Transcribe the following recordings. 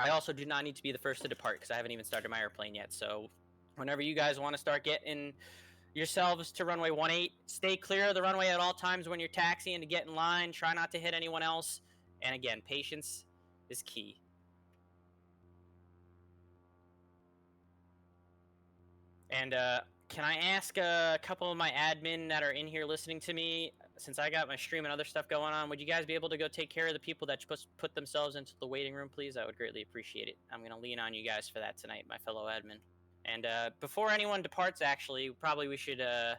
I also do not need to be the first to depart because I haven't even started my airplane yet. So whenever you guys want to start getting yourselves to runway 18, stay clear of the runway at all times when you're taxiing to get in line. Try not to hit anyone else. And again, patience is key. And can I ask a couple of my admin that are in here listening to me, since I got my stream and other stuff going on, would you guys be able to go take care of the people that put themselves into the waiting room, please? I would greatly appreciate it. I'm going to lean on you guys for that tonight, my fellow admin. And before anyone departs, actually, probably we should... I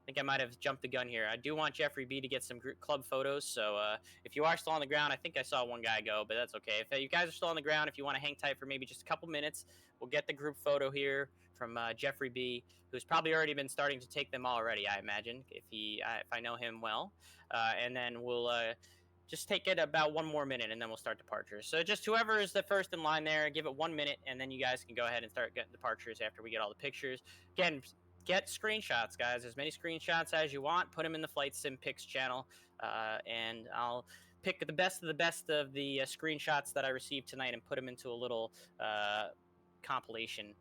think I might have jumped the gun here. I do want Jeffrey B to get some group club photos, so if you are still on the ground, I think I saw one guy go, but that's okay. If you guys are still on the ground, if you want to hang tight for maybe just a couple minutes, we'll get the group photo here from Jeffrey B, who's probably already been starting to take them already, I imagine, if I know him well. And then we'll just take it about 1 more minute, and then we'll start departures. So just whoever is the first in line there, give it 1 minute, and then you guys can go ahead and start getting departures after we get all the pictures. Again, get screenshots, guys. As many screenshots as you want. Put them in the Flight Sim Pics channel, and I'll pick the best of the screenshots that I received tonight and put them into a little compilation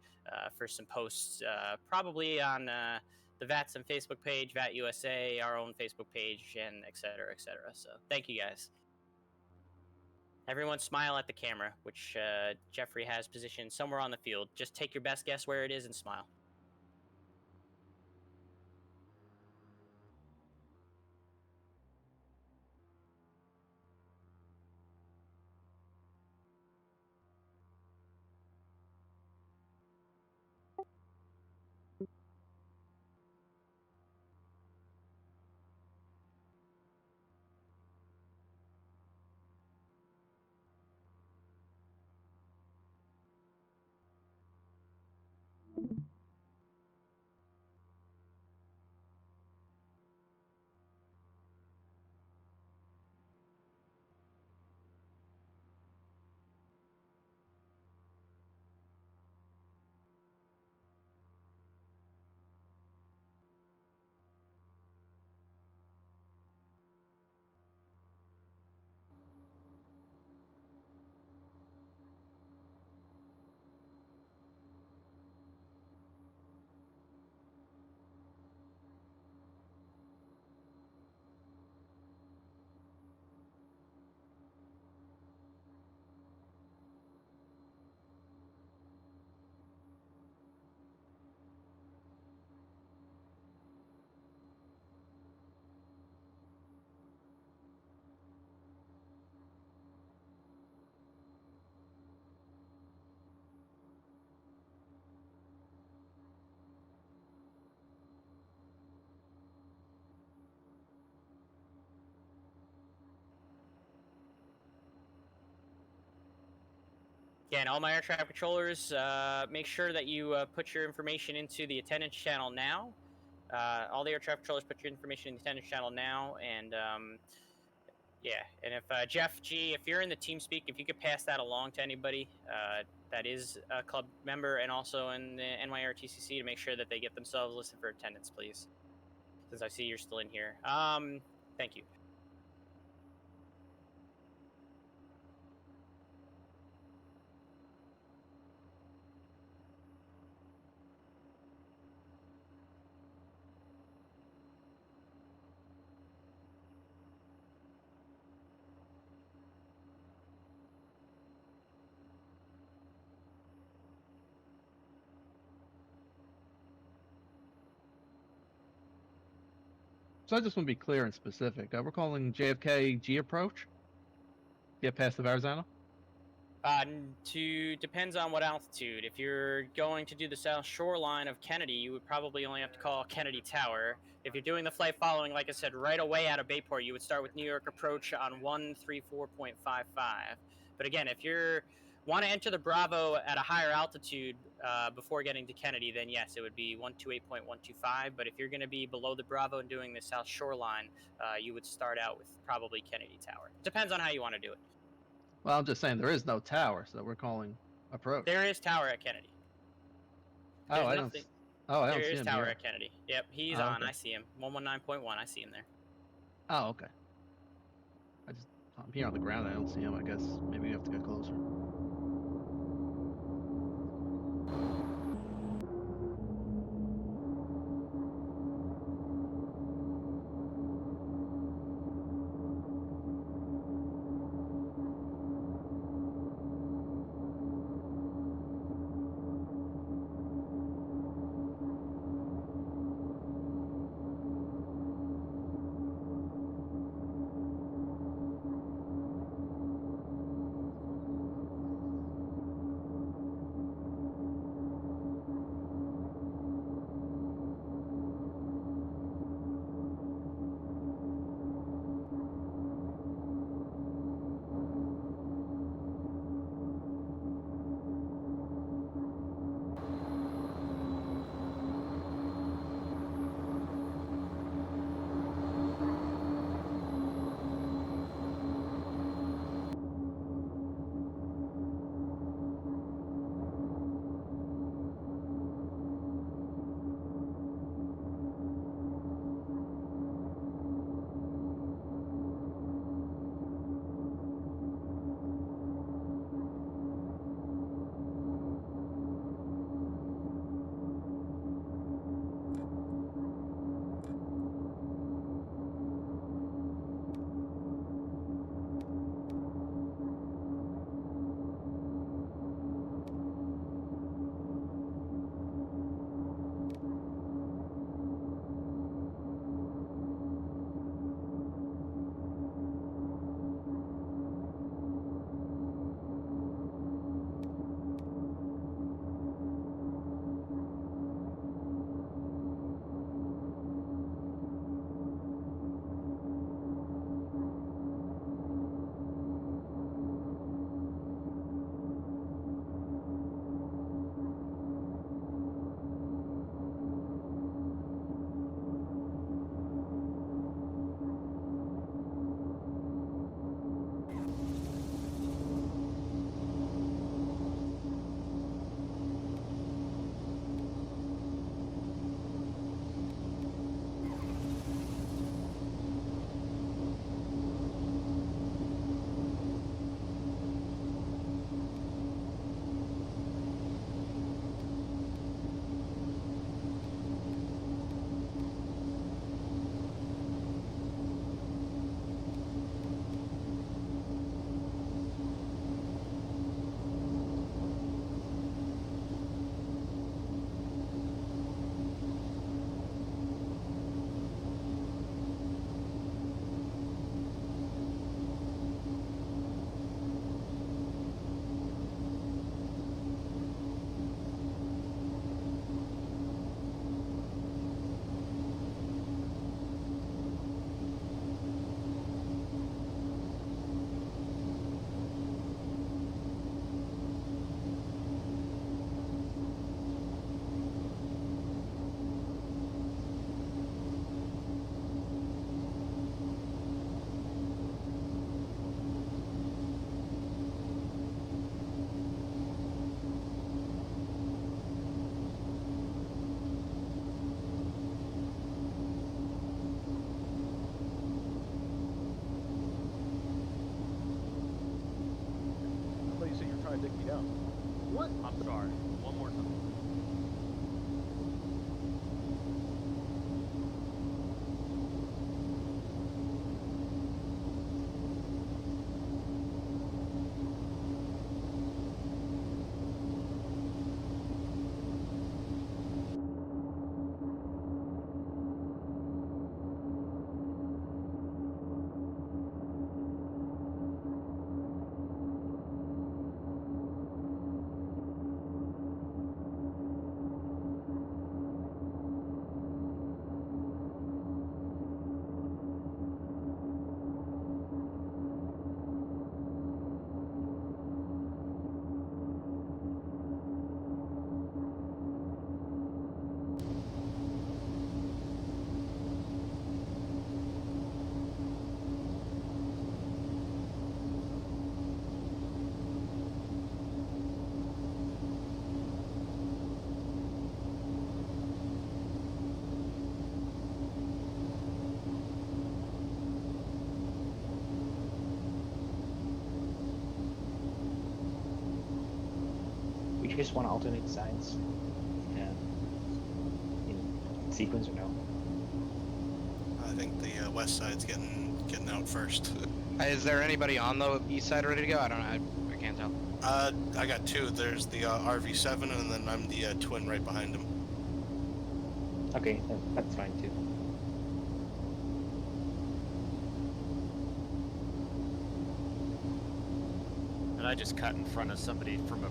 for some posts, probably on the VATSIM Facebook page, VAT USA, our own Facebook page, and et cetera, et cetera. So thank you, guys. Everyone smile at the camera, which Jeffrey has positioned somewhere on the field. Just take your best guess where it is and smile. Again, all my air traffic controllers, make sure that you put your information into the attendance channel now. All the air traffic controllers, put your information in the attendance channel now. And yeah, and if Jeff G, if you're in the TeamSpeak, if you could pass that along to anybody that is a club member and also in the NYRTCC to make sure that they get themselves listed for attendance, please. Since I see you're still in here. Thank you. So I just want to be clear and specific. We're calling JFK G approach. Get past the Verrazano. Depends on what altitude. If you're going to do the south shoreline of Kennedy, you would probably only have to call Kennedy Tower. If you're doing the flight following, like I said, right away out of Bayport, you would start with New York approach on 134.55. But again, if you want to enter the Bravo at a higher altitude before getting to Kennedy, then yes, it would be 128.125. But if you're going to be below the Bravo and doing the south shoreline, you would start out with probably Kennedy Tower. Depends on how you want to do it. Well, I'm just saying there is no tower, so we're calling approach. There is tower at Kennedy. Oh, I don't see There is him tower here. at Kennedy. Yep, he's Oh, on. okay. I see him. 119.1. I see him there. Oh, okay. I'm here on the ground. I don't see him. I guess maybe you have to get closer. just want to alternate sides? Yeah. In sequence or no? I think the west side's getting out first. Is there anybody on the east side ready to go? I don't know. I can't tell. I got two. There's the RV7, and then I'm the twin right behind him. Okay, that's fine too. And I just cut in front of somebody from a...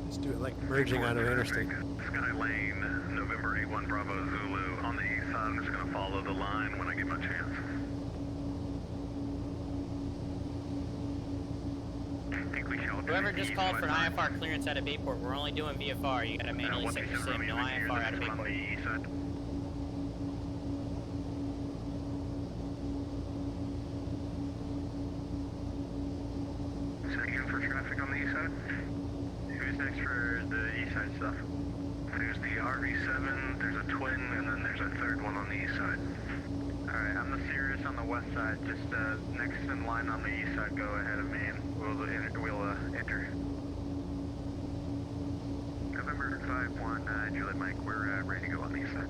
Let's do it like merging onto interstate. Sky Lane, November 81 Bravo Zulu on the east side. I'm just going to follow the line when I get my chance. Whoever just called for an IFR clearance out of Bayport, we're only doing VFR. You gotta manually set your sim, no IFR out of Bayport. Second for traffic on the east side. Who's next for the east side stuff? There's the RV7, there's a twin, and then there's a third one on the east side. Alright, I'm the Sirius on the west side. Just next in line on the east side, go ahead of me and we'll enter. November 5-1, Juliet Mike, we're ready to go on the east side.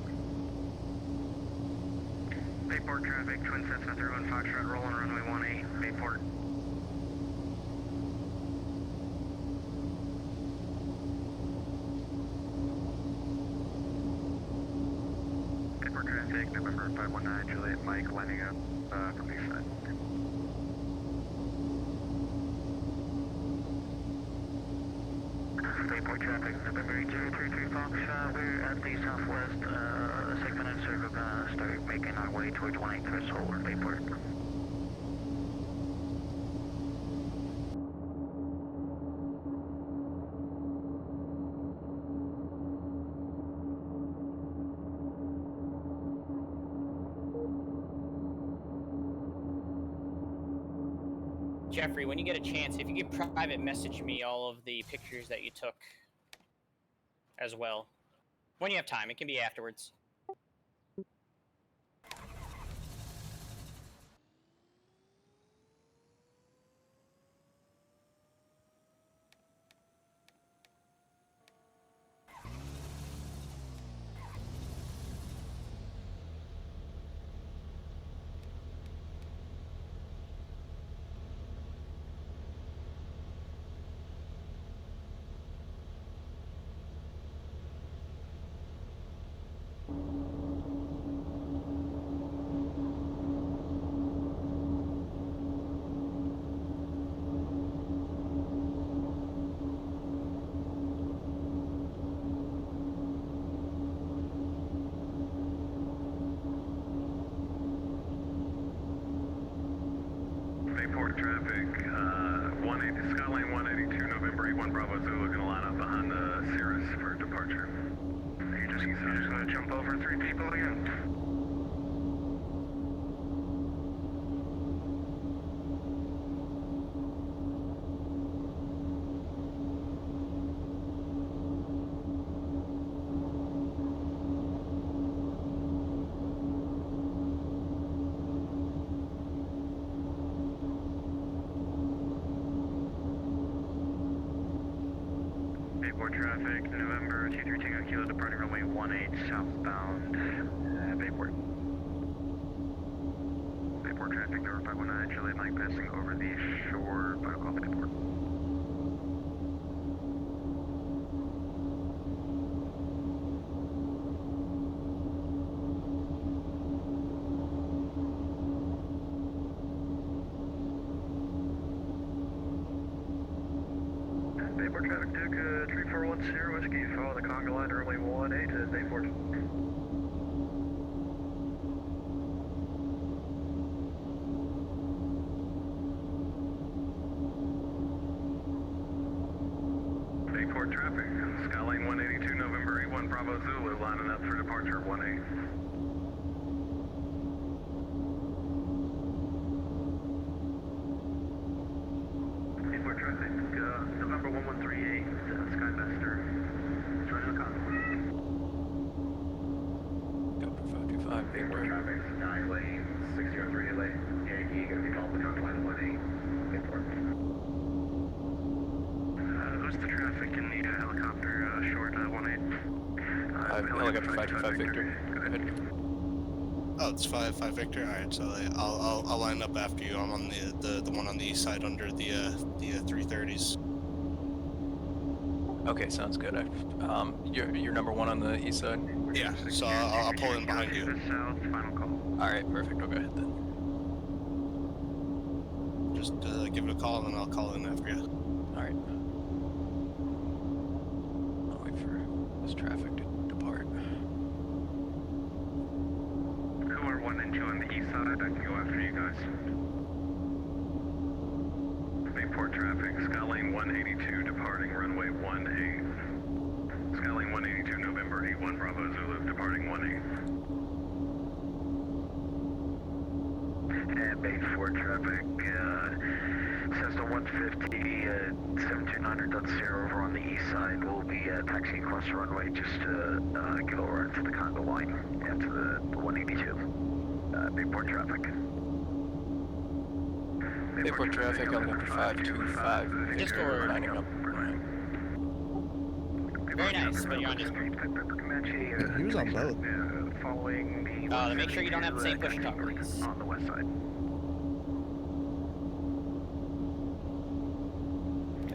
Bayport traffic, twin sets through and Foxtrot rolling runway 18, Bayport. Bayport traffic, November 519, Juliet Mike, lining up from the east side. Bayport traffic, November 033 Fox, we're at the southwest segment and so we're gonna start making our way towards 18 threshold, Bayport. Jeffrey, when you get a chance, if you could private message me all of the pictures that you took as well. When you have time, it can be afterwards. Bayport traffic, 180, Skyline 182, November 81 Bravo Zulu, gonna line up behind the Cirrus for departure. You're just gonna jump over 3 people again? Bayport traffic, November 23 Tango Kilo, departing runway 18 southbound, Bayport. Bayport traffic, November 519, Juliet Mike passing over the shore, final call Bayport. Bayport traffic, Duke 3410 Whiskey, follow the conga line to runway 18 to Bayport. Bayport traffic, Skyline 182, November 81 Bravo Zulu, lining up for departure 18. Bayport traffic, November 1138, Skymaster, joining the convoy. Go for 525. Bayport traffic, Sky Lane, 603 lane, Yankee, gonna be following the conga line 18, Bayport. helicopter 525 Victor. Go ahead. Oh, it's 5 Victor. All right, so I'll line up after you. I'm on the one on the east side under the 330s. Okay, sounds good. You're number one on the east side. Yeah, so I'll pull in behind you. South, final call. All right, perfect. I'll go ahead then. Just give it a call, and then I'll call in after you. All right. I'll wait for this traffic to depart. Who are 1 and 2 on the east side? I can go after you guys. Bayport traffic, Skylane 182 departing runway 18. Skylane 182 November 81 Bravo Zulu departing 18. And Bayport traffic, Cessna 150, 7200.0 over on the east side. We'll be taxiing across the runway just to get over into the Congo line and to the 182. Bayport traffic. Bayport traffic, helicopter 525 Just Victor, over. lining up. Very nice, but you're on just. He was on both. Following the. Make sure you don't have the same push talk, please. On the west side.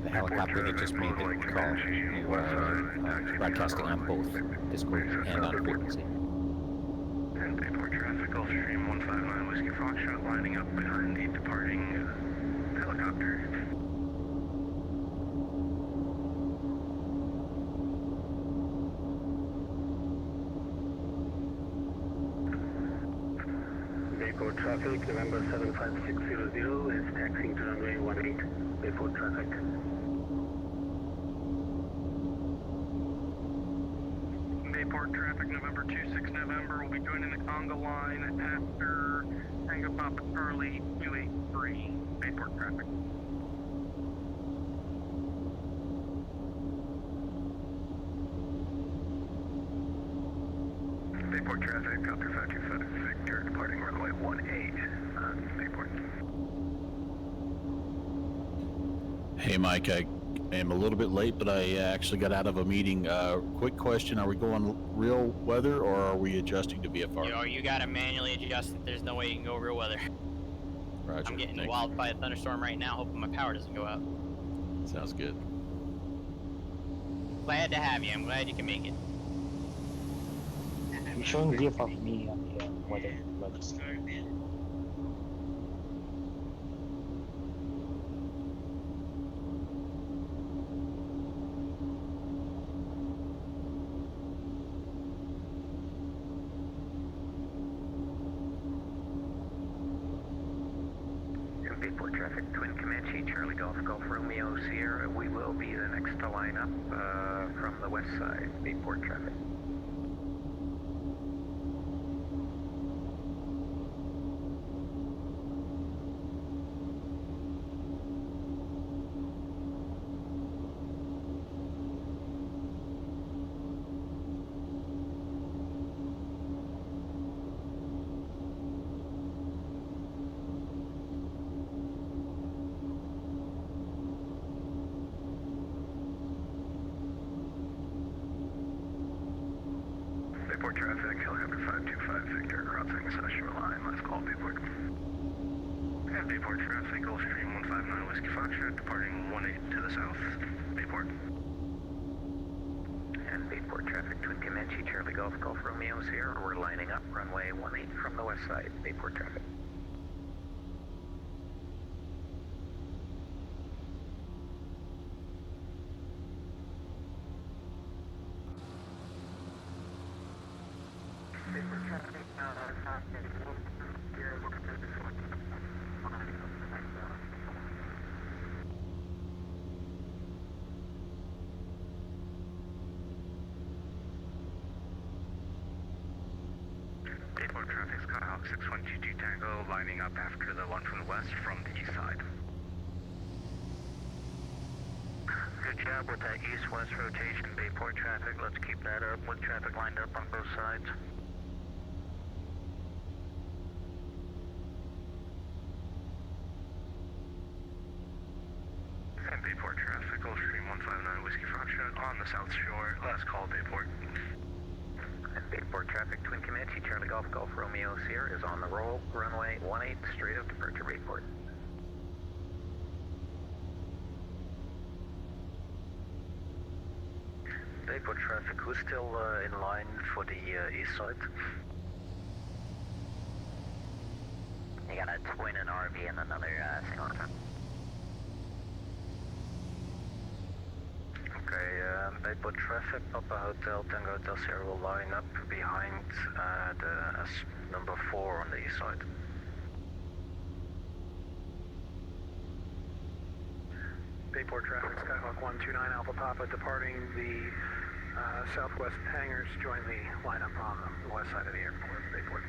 The helicopter that just made the call. You are broadcasting on both Discord and on frequency. And Bayport traffic, Gulfstream 159 Whiskey Foxtrot lining up behind the departing helicopter. Bayport traffic, November 75600 is taxiing to runway 18. Bayport traffic. Bayport traffic, November 26 November, will be joining the Congo line after Tango Papa Charlie 283. Bayport traffic. Bayport traffic, Copter 525 Victor, departing runway 18 on Bayport. Hey, Mike, I am a little bit late, but I actually got out of a meeting. Quick question, are we going real weather or are we adjusting to VFR? Yo, you gotta manually adjust it. There's no way you can go real weather. Roger. I'm getting Thank walled by a thunderstorm right now, hoping my power doesn't go out. you. Sounds good. Glad to have you. I'm glad you can make it. I'm showing VFR for me on the weather. Bayport traffic, Twin Comanche, Charlie Golf, Golf Romeo, Sierra. We will be the next to line up from the west side. Bayport traffic. Bayport traffic, helicopter 525 Victor, crossing Session line. Let's call Bayport. And Bayport traffic, Gulfstream 159 Whiskey Foxtrot, departing 18 to the south. Bayport. And Bayport traffic, Twin Comanche, Charlie Golf, Golf Romeo, Sierra. We're lining up, runway 18 from the west side. Bayport traffic. Bayport traffic, Skyhawk 6122 Tango, lining up after the one from the west from the east side. Good job with that east-west rotation, Bayport traffic. Let's keep that up with traffic lined up on both sides. And Bayport traffic, Gulfstream 159 Whiskey Foxtrot on the south shore. Last call, Bayport. Bayport traffic, Twin Comanche, Charlie Golf Golf Romeo Sierra is on the roll, runway 18, straight up departure Bayport. Bayport traffic, who's still in line for the east side? You got a twin, an RV, and another single truck. Okay, Bayport traffic, Papa Hotel, Tango Hotel Sierra will line up behind the number 4 on the east side. Bayport traffic, Skyhawk 129 Alpha Papa departing the southwest hangars, join the lineup on the west side of the airport, Bayport.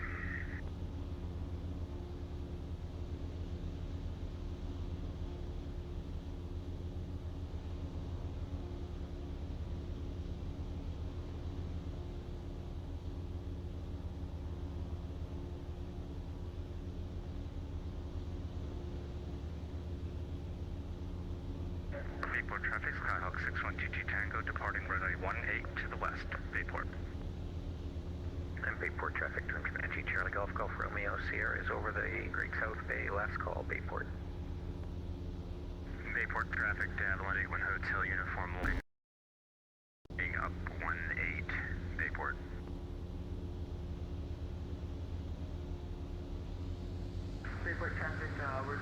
Bayport traffic, Skyhawk 6122 Tango departing runway 18 to the west, Bayport. And Bayport traffic, Twin Comanche, Charlie Golf Golf Romeo Sierra is over the Great South Bay, last call, Bayport. Bayport traffic, Davalin 81 Hotel uniform line up 18, Bayport. Bayport traffic, we're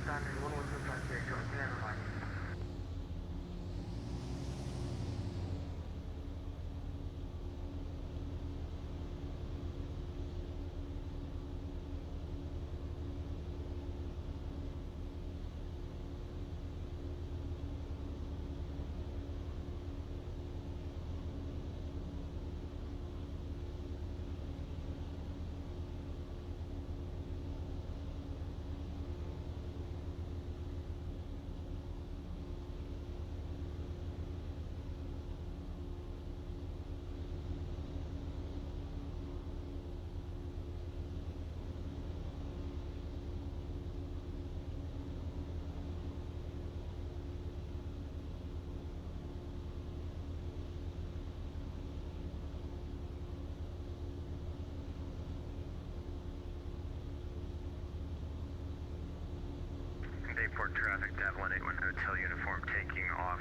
standing 115 to never mind. Bayport traffic, Davalin 81 Hotel uniform taking off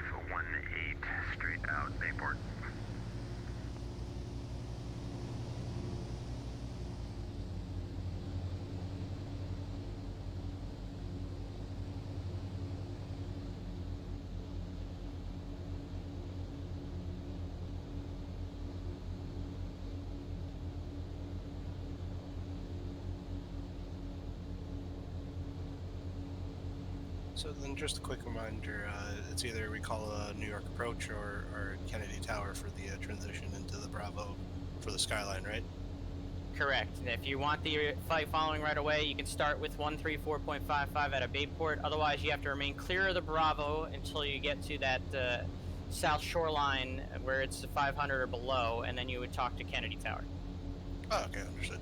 18 straight out, Bayport. So then, just a quick reminder: it's either we call a New York approach or Kennedy Tower for the transition into the Bravo for the skyline, right? Correct. And if you want the flight following right away, you can start with 134.55 at a Bayport. Otherwise, you have to remain clear of the Bravo until you get to that south shoreline where it's 500 or below, and then you would talk to Kennedy Tower. Oh, okay, understood.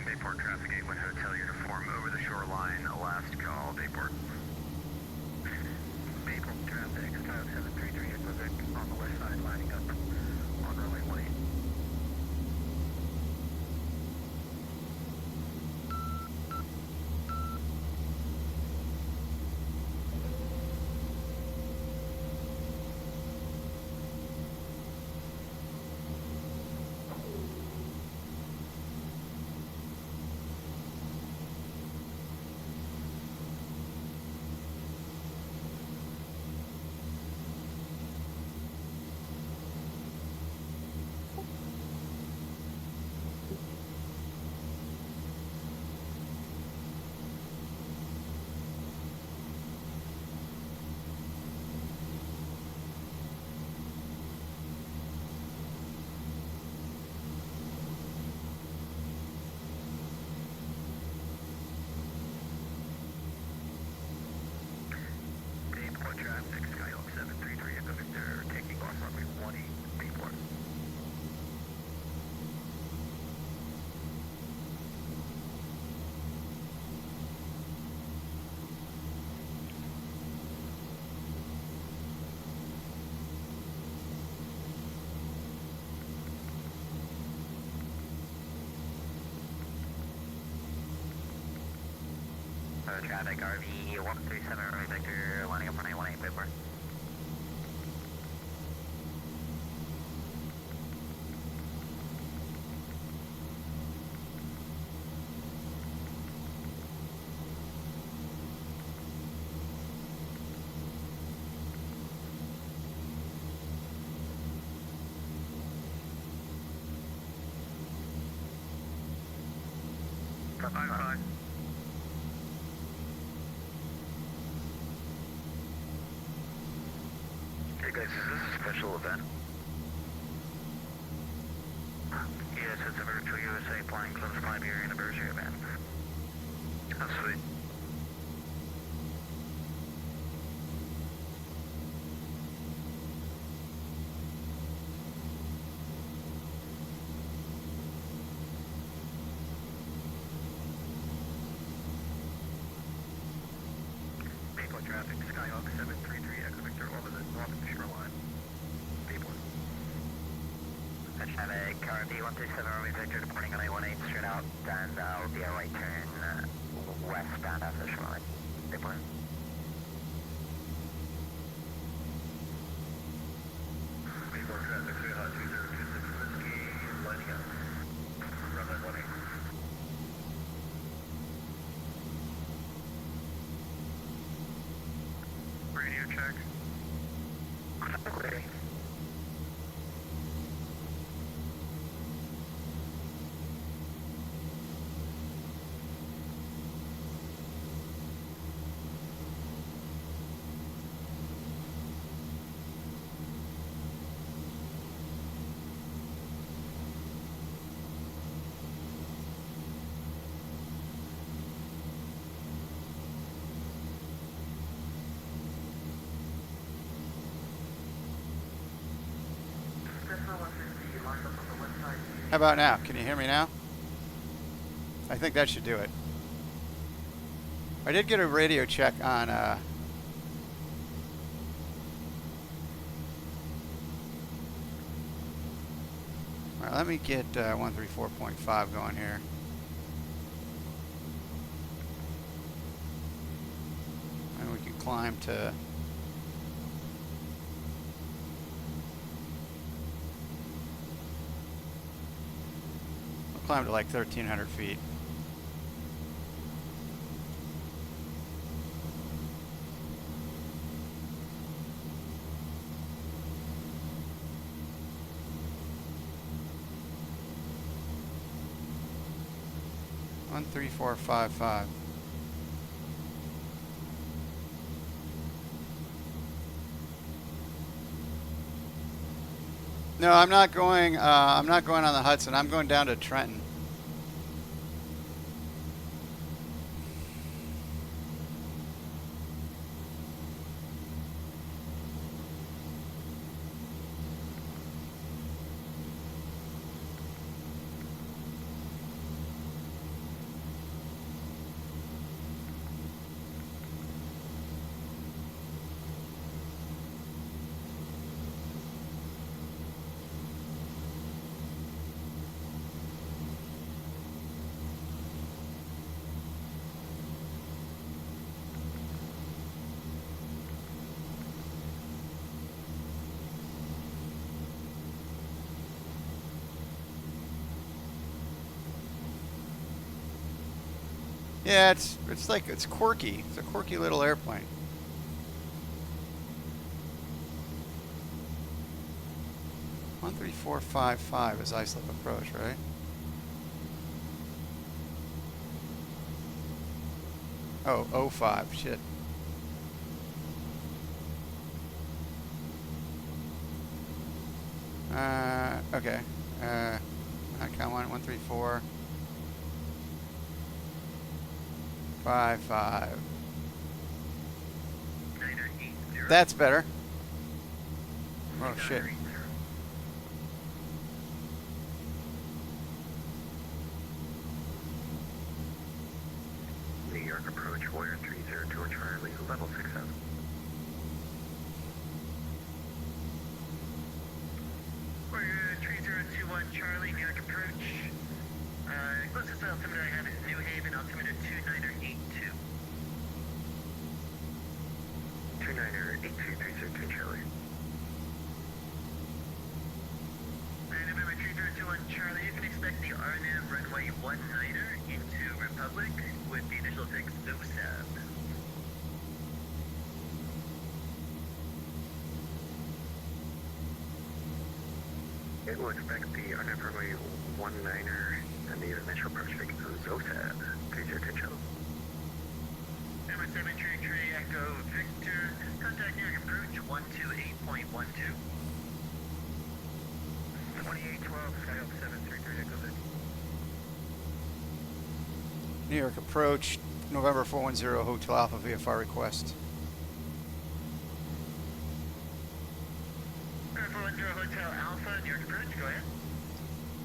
Bayport traffic, 81 Hotel uniform over the shoreline, last call, Bayport. Bayport traffic, Skyhawk 733 Quebec on the west side, lining up on runway 18. traffic, RV 137 Romeo Victor, lining up for 918 Bayport. Bye. Hey guys, is this a special event? Yes, it's a virtual USA Flying Club's 5-year anniversary event. Oh, sweet. Bayport traffic, Skyhawk 733 Echo Victor over the northern shoreline. Bayport. Traffic, RV 137 Romeo Victor departing on A18 straight out, and will be a right turn westbound after the shoreline. Bayport. Bayport traffic, Skyhawk 2026 Whiskey, lining up. Runway 18. Radio check. Okay. How about now? Can you hear me now? I think that should do it. I did get a radio check on alright, let me get 134.5 going here. And we can climb to climb to like 1,300 feet. One, 3, 4, 5, 5. No, I'm not going. I'm not going on the Hudson. I'm going down to Trenton. Yeah, it's like it's quirky. It's a quirky little airplane. One, 3, 4, 5, 5 is islip approach, right? Oh, 05, shit. Okay. I count 1, 3, 4. 5, 5. That's better. Oh shit. New York approach, Warrior 302 Charlie, level 6,000. Warrior 3021 Charlie, New York approach. Closest altimeter I have is New Haven, altimeter 2982. 29er, 8330 Charlie. November 2321 Charlie, you can expect the RNAV runway 19er into Republic with the initial fix VSkyLabs. It will expect the RNAV runway 19er and the initial approach fix VSkyLabs. 3010 Charlie. Number 7 Tree Echo Victor, contact New York approach 128.12. 2812, SkyLabs 733 Echo Victor. New York approach, November 410 Hotel Alpha VFR request. 410 Hotel Alpha, New York approach, go ahead.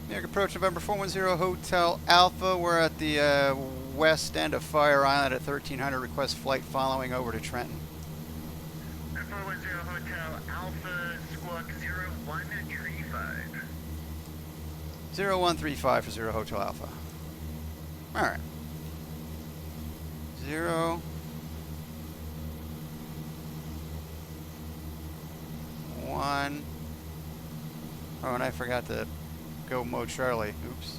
New York approach, November 410 Hotel Alpha. We're at the west end of Fire Island at 1300. Request flight following over to Trenton. 410 Hotel Alpha, squawk 0135. 0135 for 0 Hotel Alpha. Alright. 0 1. Oh, and I forgot to go mode Charlie. Oops.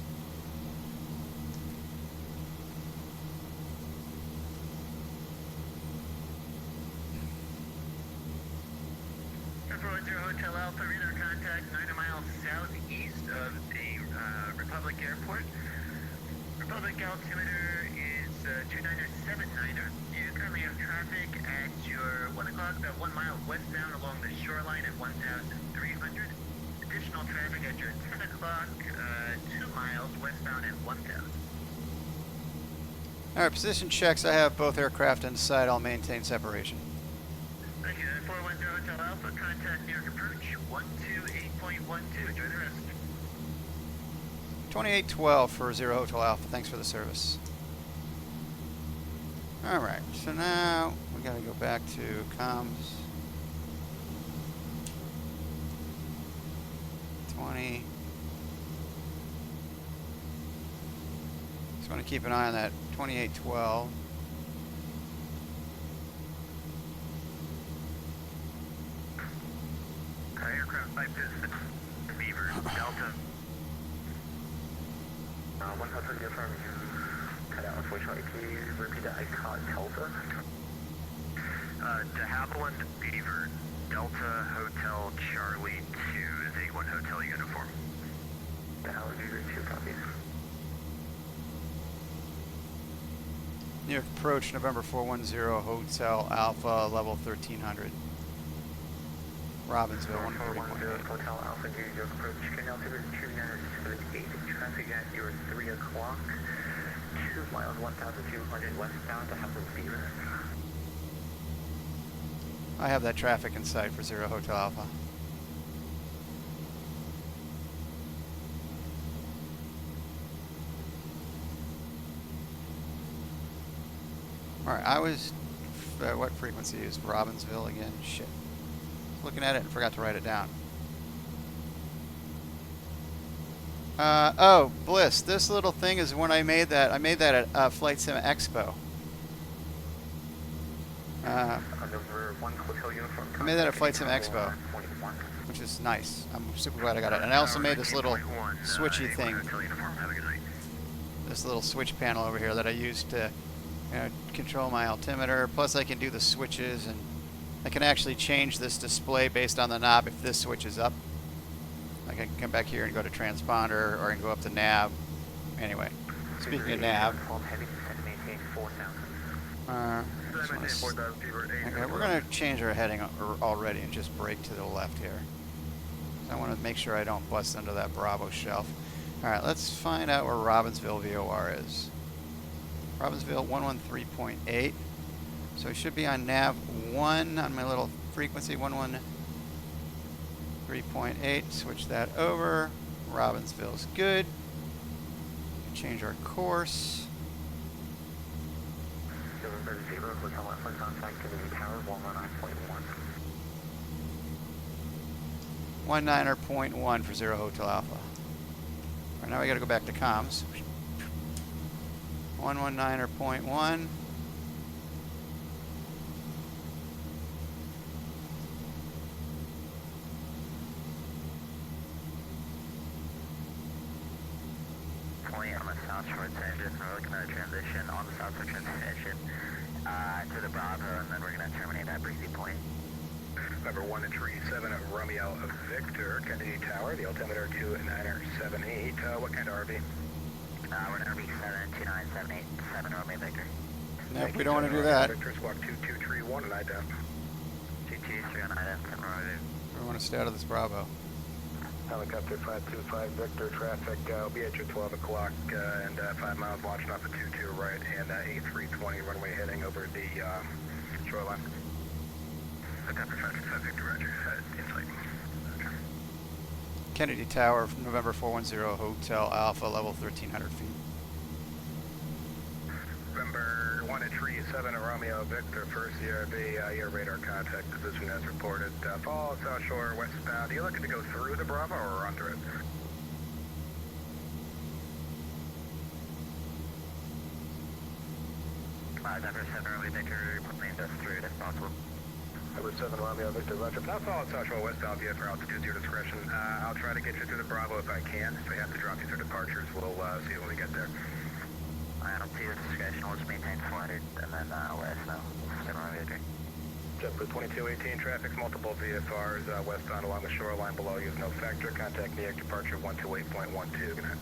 Hotel Alpha, radar contact 90 miles southeast of the Republic Airport. Republic altimeter is 29er79er. You currently have traffic at your 1 o'clock, about 1 mile westbound along the shoreline at 1,300. Additional traffic at your 10 o'clock, 2 miles westbound at 1,000. Alright, position checks. I have both aircraft inside. I'll maintain separation. Thank you. 410 Hotel Alpha, contact New York approach 128.12. Enjoy the rest. 2812 for 0 Hotel Alpha. Thanks for the service. Alright, so now we gotta go back to comms. 20. Just want to keep an eye on that 2812. Aircraft type is Beaver, Delta. 1 Hotel Uniform, you cut out unfortunately. Can you repeat that? I caught Delta. De Havilland Beaver, Delta Hotel Charlie 2 is 81 Hotel Uniform. De Havilland Beaver 2 copies. New York approach, November 410 Hotel Alpha, level 1300. Robbinsville, 140.8. Hotel Alpha, New York approach. Can altimeter 2978. Traffic at your 3 o'clock. 2 miles, 1,200 westbound to Havilland Beaver. I have that traffic in sight for 0 Hotel Alpha. Alright, I was... what frequency is Robbinsville again? Shit. Looking at it and forgot to write it down. Oh, Bliss. This little thing is when I made that. I made that at Flight Sim Expo. I made that at Flight Sim Expo, which is nice. I'm super glad I got it. And I also made this little switchy thing. This little switch panel over here that I used to control my altimeter. Plus I can do the switches, and I can actually change this display based on the knob if this switch is up. I can come back here and go to transponder, or I can go up to nav. Anyway, speaking of nav, okay, we're going to change our heading already and just brake to the left here. So I want to make sure I don't bust under that Bravo shelf. Alright, let's find out where Robbinsville VOR is. Robbinsville 113.8. So it should be on nav 1 on my little frequency, 113.8. Switch that over. Robbinsville's good. Change our course. 19.1 for 0 Hotel Alpha. Alright, now we gotta go back to comms. 119.1. south short engine. We're looking at a transition on the south short transition to the Bravo, and then we're going to terminate at Breezy Point. Number 137 Romeo Victor, Kennedy Tower, the altimeter 2978. What kind of RV? We're going to be 72978, 7 Romeo Victor. Nope, we don't want to do that. Victor, squawk 2231 and IDEM. 2231 IDEM, 10 Romeo Victor. We want to stay out of this Bravo. Helicopter 525 Victor, traffic will be at you 12 o'clock and 5 miles launching off at 22 right and A320 runway heading over the shoreline. Helicopter 525 Victor, roger, insight. Okay. Kennedy Tower, November 410 Hotel Alpha, level 1300 feet. November 137 Romeo Victor, first CRV, your radar contact position as reported. Fall South Shore westbound. Are you looking to go through the Bravo or under it? Number 7 Romeo Victor, remain us through it if possible. Number 7 Romeo Victor, roger. Now follow South Shore westbound via for altitude, your discretion. I'll try to get you through the Bravo if I can. If I have to drop you through departures, we'll see when we get there. I don't see your discretion. We'll just maintain 400 and then let us know. 7 Romeo Victor. JetBlue 2218, traffic's multiple VFRs westbound along the shoreline below you is no factor. Contact me at departure 128.12. Good night.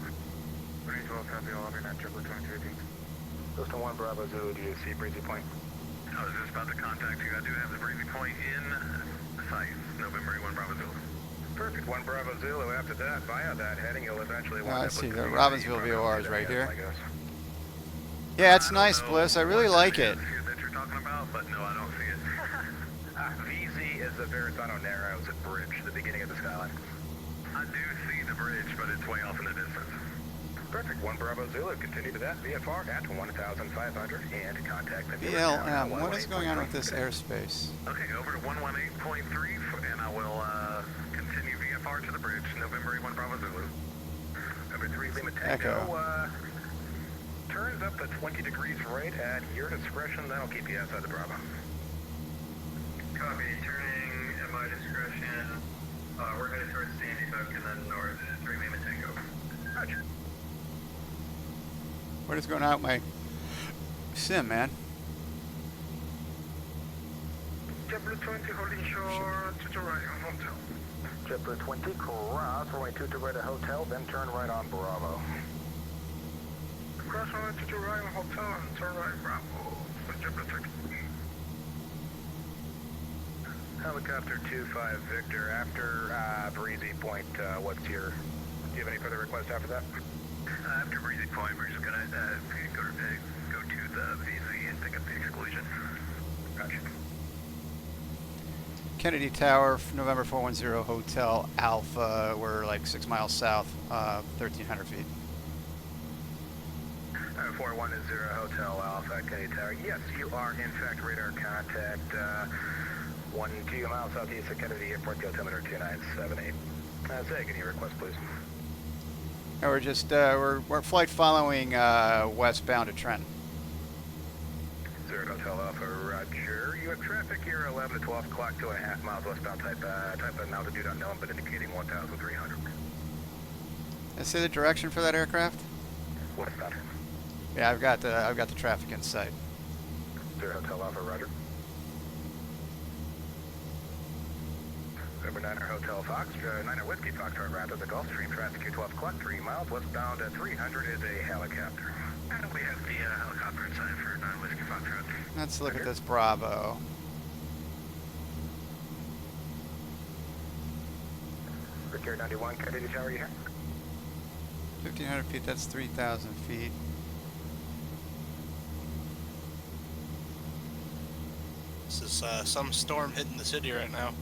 Breezy, well, copy all over net, JetBlue 2218. Houston 1 Bravo Zulu, do you see Breezy Point? I was just about to contact you. I do have the Breezy Point in sight. November 1 Bravo Zulu. Perfect, 1 Bravo Zulu. After that, via that heading, you'll eventually wind I up see with the the Robbinsville VOR is right here. I guess. Yeah, it's nice, Bliss. I really like it. That you're talking about, but no, I don't see it. VZ is the Verrazano Narrows Bridge, the beginning of the skyline. I do see the bridge, but it's way off in the distance. Perfect, 1 Bravo Zulu. Continue to that VFR at 1,500 and contact the BLM, what is going on with this airspace? Okay, over to 118.3, and I will continue VFR to the bridge. November 1 Bravo Zulu. Number 3 Lima Tango. Turns up to 20 degrees right at your discretion. That'll keep you outside the Bravo. Copy. Turning at my discretion. We're headed towards Sandy Hook and then north. 3 Lima Tango. Roger. What is going on with my sim, man? JetBlue 20 holding shore to right on Hotel. JetBlue 20 cross runway 2 right at Hotel, then turn right on Bravo. Cross runway 2 right on Hotel and turn right Bravo. JetBlue 20. Helicopter 25 Victor, after Breezy Point, do you have any further requests after that? After Breezy Point, we're just gonna go to the VZ and pick up the exclusion. Gotcha. Kennedy Tower, November 410 Hotel Alpha. We're like 6 miles south, 1,300 feet. 410 Hotel Alpha, Kennedy Tower. Yes, you are in fact radar contact. 2 miles southeast of Kennedy Airport, the altimeter 2978. Say again your request, please. And we're just we're flight following westbound to Trenton. 0 Hotel Alpha, roger. You have traffic here 11 to 12 o'clock, 2.5 miles westbound. Type of altitude unknown, but indicating 1,300. Let's say the direction for that aircraft. Westbound. Yeah, I've got the traffic in sight. 0 Hotel Alpha, roger. Number 9 Hotel Fox, 9 Whiskey Foxtrot, route of the Gulfstream, traffic here 12 o'clock, 3 miles, westbound 300 is a helicopter. And we have the helicopter inside for 9 Whiskey Foxtrot. Let's look at this Bravo. Brickyard 91, Kennedy Tower, you here? 1,500 feet, that's 3,000 feet. This is some storm hitting the city right now.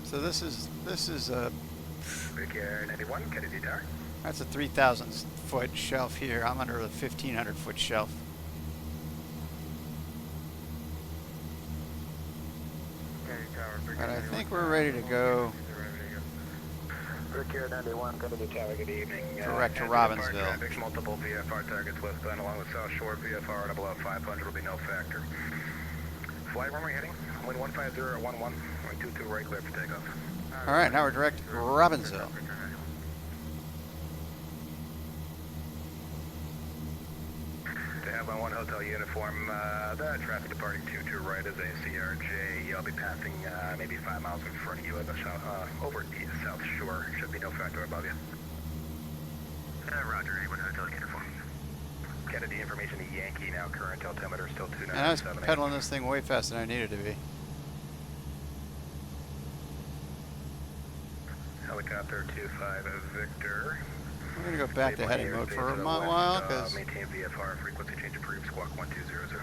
So this is a Brickyard 91, Kennedy Tower. that's a 3,000 foot shelf here. I'm under a 1,500 foot shelf. But I think we're ready to go. Brickyard 91, Kennedy Tower, good evening. Direct to As Robbinsville. Traffic, multiple VFR targets westbound along the South Shore. VFR at below 500 will be no factor. Flight runway heading. Wind 150 at 11. Wind 22 right, clear for takeoff. All right, now we're direct Robbinsville. To have my 1 hotel uniform, the traffic departing 22 right is a CRJ. I'll be passing maybe 5 miles in front of you at the over the south shore. Should be no factor above you. Roger, 1 hotel uniform. Kennedy information to Yankee now. Current altimeter still 297. And I was pedaling this thing way faster than I needed to be. Helicopter 25 Victor. We're gonna go back to heading mode for a while, because maintain VFR frequency change approved. Squawk 1200.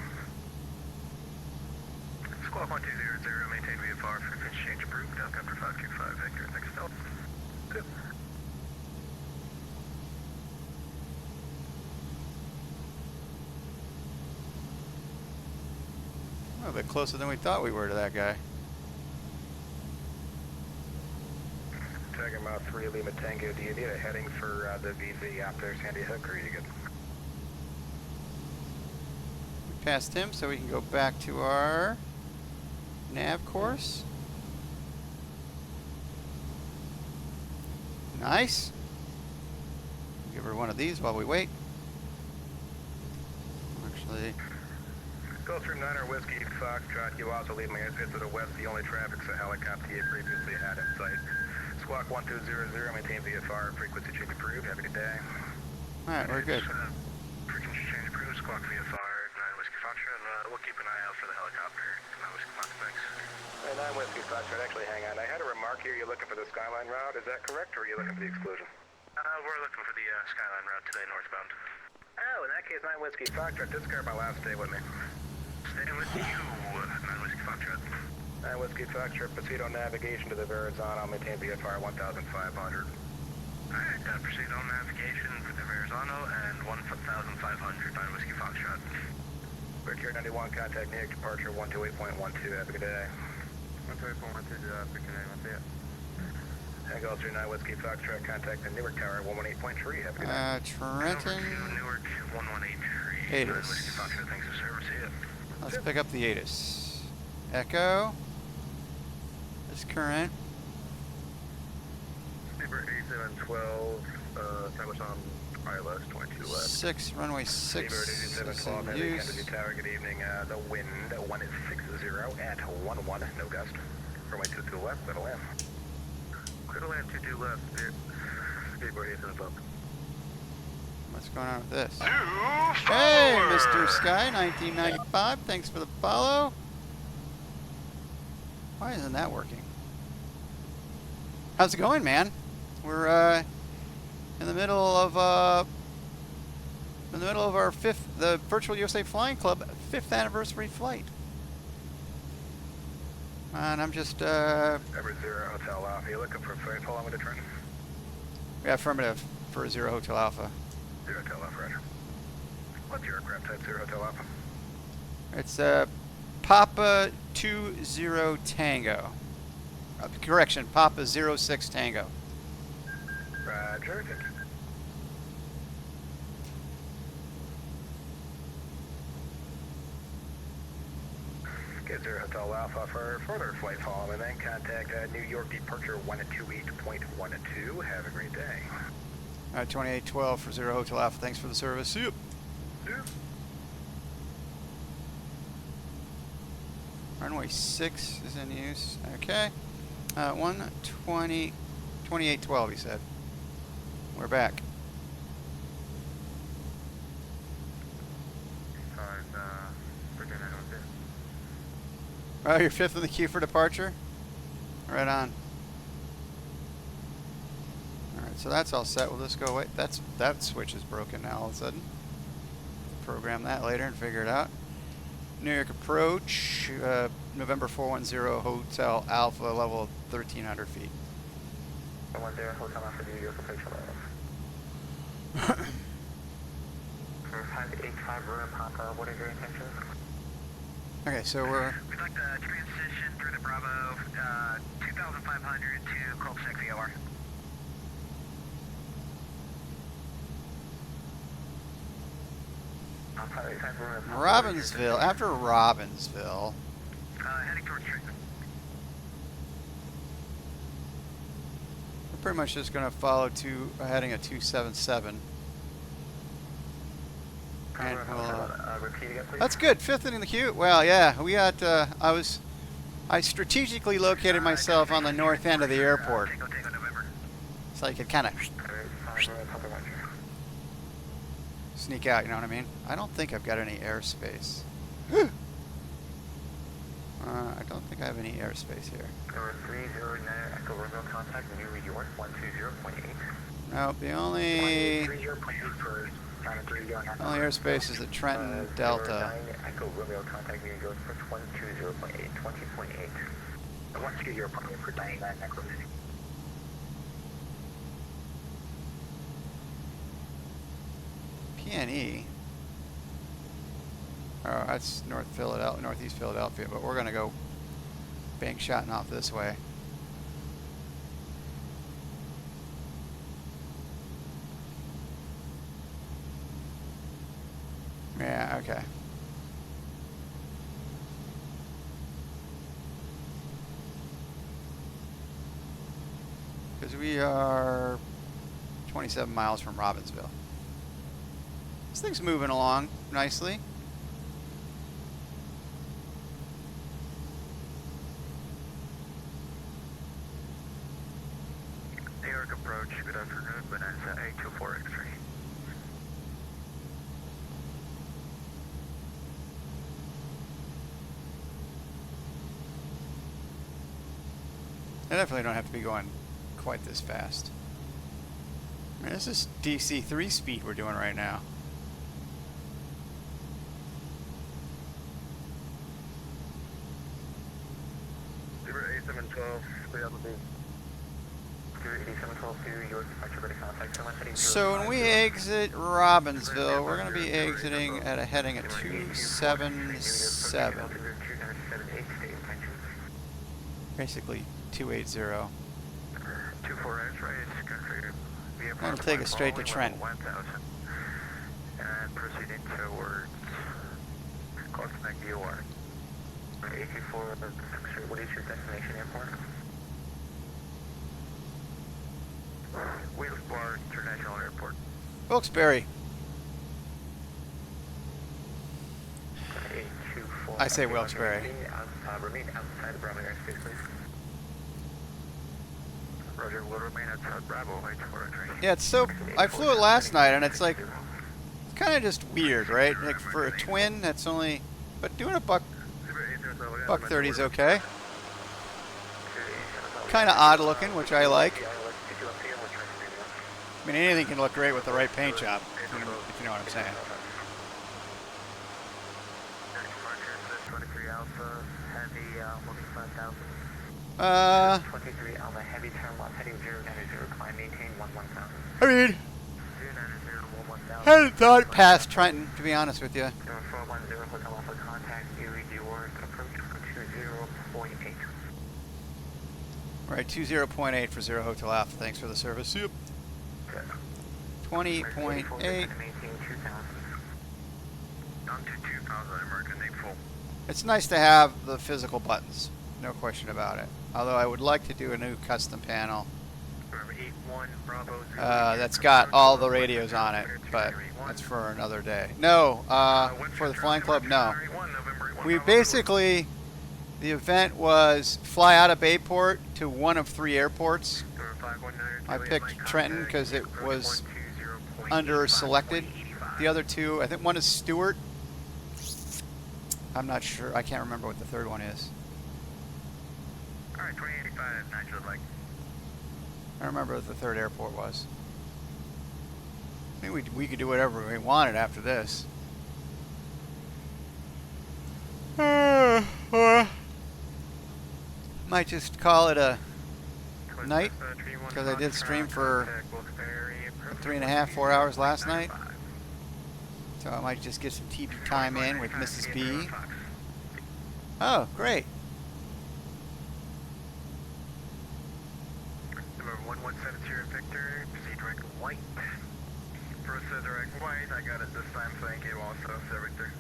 Squawk 1200. Maintain VFR frequency change approved. Helicopter 525 Victor. Next stop. Good. a bit closer than we thought we were to that guy. Tiger Mouth 3 Lima Tango, do you need a heading for the VZ after Sandy Hook, or are you good? We passed him, so we can go back to our nav course. Nice. Give her one of these while we wait. Actually, Go through 9er Whiskey Foxtrot. You also leave my airspace to the west. The only traffic's a helicopter you previously had in sight. Squawk 1200, maintain VFR, frequency change approved. Have a good day. alright, we're good. Frequency change approved, squawk VFR, 9 Whiskey Foxtrot, and we'll keep an eye out for the helicopter. 9 Whiskey Foxtrot, thanks. 9 Whiskey Foxtrot, actually hang on. I had a remark here, you're looking for the Skyline route, is that correct, or are you looking for the exclusion? We're looking for the Skyline route today, northbound. Oh, in that case, 9 Whiskey Foxtrot, discard my last, stay with me. Staying with you, 9 Whiskey Foxtrot. 9 Whiskey Foxtrot, proceed on navigation to the Verrazano, maintain VFR 1,500. Alright, proceed on navigation for the Verrazano and 1,500, 9 Whiskey Foxtrot. Brickyard 91, contact New York departure 128.12, have a good day. 128.12, Brickyard 91, see ya. Tango 39 Whiskey Foxtrot, contact the Newark Tower 118.3, have a good day. Trenton. Newark 118.3, 9 ATIS. Whiskey Foxtrot, thanks for service, see ya. Let's pick up the ATIS. Echo. This current. Sleeper 8712, establish on ILS 22 left. 6, runway 6 is in Kennedy use. Tower, good evening. The wind 1 is 60 at 11, no gust. Runway 22 left, clear to land. Clear to land, 22 left, skateboard 8712. What's going on with this? Hey, Mr. Sky, 1995. Thanks for the follow. Why isn't that working? How's it going, man? We're in the middle of our the Virtual USA Flying Club 5th anniversary flight, and I'm just Everett 0 Hotel Alpha, you looking for a flight? Hold on with the trend. yeah, affirmative for 0 Hotel Alpha. 0 Hotel Alpha, roger. What's your aircraft type, 0 Hotel Alpha? It's Papa 20 Tango. Correction, Papa 06 Tango. Roger, thank you. Get 0 Hotel Alpha for further flight follow and then contact New York departure 128.12. Have a great day. 2812 for 0 Hotel Alpha. Thanks for the service. See you. Runway 6 is in use. Okay. 2812, he said. We're back. Oh, you're 5th in the queue for departure? Right on. Alright, so that's all set. We'll just go away. That switch is broken now all of a sudden. Program that later and figure it out. New York approach, November 410 Hotel Alpha, level 1,300 feet. 410 Hotel Alpha, New York approach level. For 585 Royal Papa, what are your intentions? Okay, so we're... We'd like to transition through the Bravo, 2,500 to Cul-de-sac VOR. Robbinsville. After Robbinsville, Heading towards street. We're pretty much just going to follow heading at 277. And we'll, Repeat again, please. that's good. 5th in the queue. Well, yeah, we got. I strategically located myself on the north end of the airport, so I could kind of sneak out. You know what I mean? I don't think I've got any airspace. I don't think I have any airspace here. 309 Echo Romeo contact New York 120.8. No, the only airspace is the Trenton Delta. Echo Romeo contact New York for 120.8, 20.8. 120.8 for 99 Echo. PNE. Oh, that's northeast Philadelphia, but we're gonna go bank shotting off this way. Yeah, okay. Because we are 27 miles from Robbinsville. This thing's moving along nicely. New York approach, good afternoon, Bonanza 824 X-ray. I definitely don't have to be going quite this fast. I mean, this is DC-3 speed we're doing right now. Zero 8712, clear out the 8712 to your departure ready contact. So when we exit Robbinsville, we're going to be exiting at a heading at 277. Basically 280. 24X right, it's country. I'm going to take us straight to Trenton. 1000. And proceeding towards Clark Neck DOR. 824, what is your destination airport? Wilkes-Barre International Airport. Wilkes-Barre. I say Wilkes-Barre. Remain outside the Bravo airspace, please. Roger, will remain outside Bravo, wait for a train. Yeah, it's so. I flew it last night, and it's like, it's kind of just weird, right? Like for a twin, that's only, but doing a buck 30 is okay. Kind of odd looking, which I like. I mean, anything can look great with the right paint job, if you know what I'm saying. 23 Alpha, heavy, 15000. 23 Alpha, heavy turn left, heading 090, climb, maintain 11000. I mean, 090, 11000. hadn't thought past Trenton, to be honest with you. 410, Hotel Alpha, contact Erie, York, approach for 20.8. Right, 20.8 for 0 Hotel Alpha. Thanks for the service. Yep. 20.8. Maintain 2000. Down to 2000, American name full. It's nice to have the physical buttons, no question about it. Although I would like to do a new custom panel that's got all the radios on it, but that's for another day. No, for the Flying Club, no. We basically, the event was fly out of Bayport to one of 3 airports. I picked Trenton because it was under selected. The other 2, I think one is Stewart. I'm not sure. I can't remember what the third one is. Alright, 2085, natural like. I don't remember what the third airport was. I mean, we could do whatever we wanted after this. Might just call it a night, because I did stream for 3.5, 4 hours last night. So I might just get some TV time in with Mrs. B. Oh, great. Number 1170 Victor, proceed direct white. Proceed direct white, I got it this time, thank you also, Sir Victor.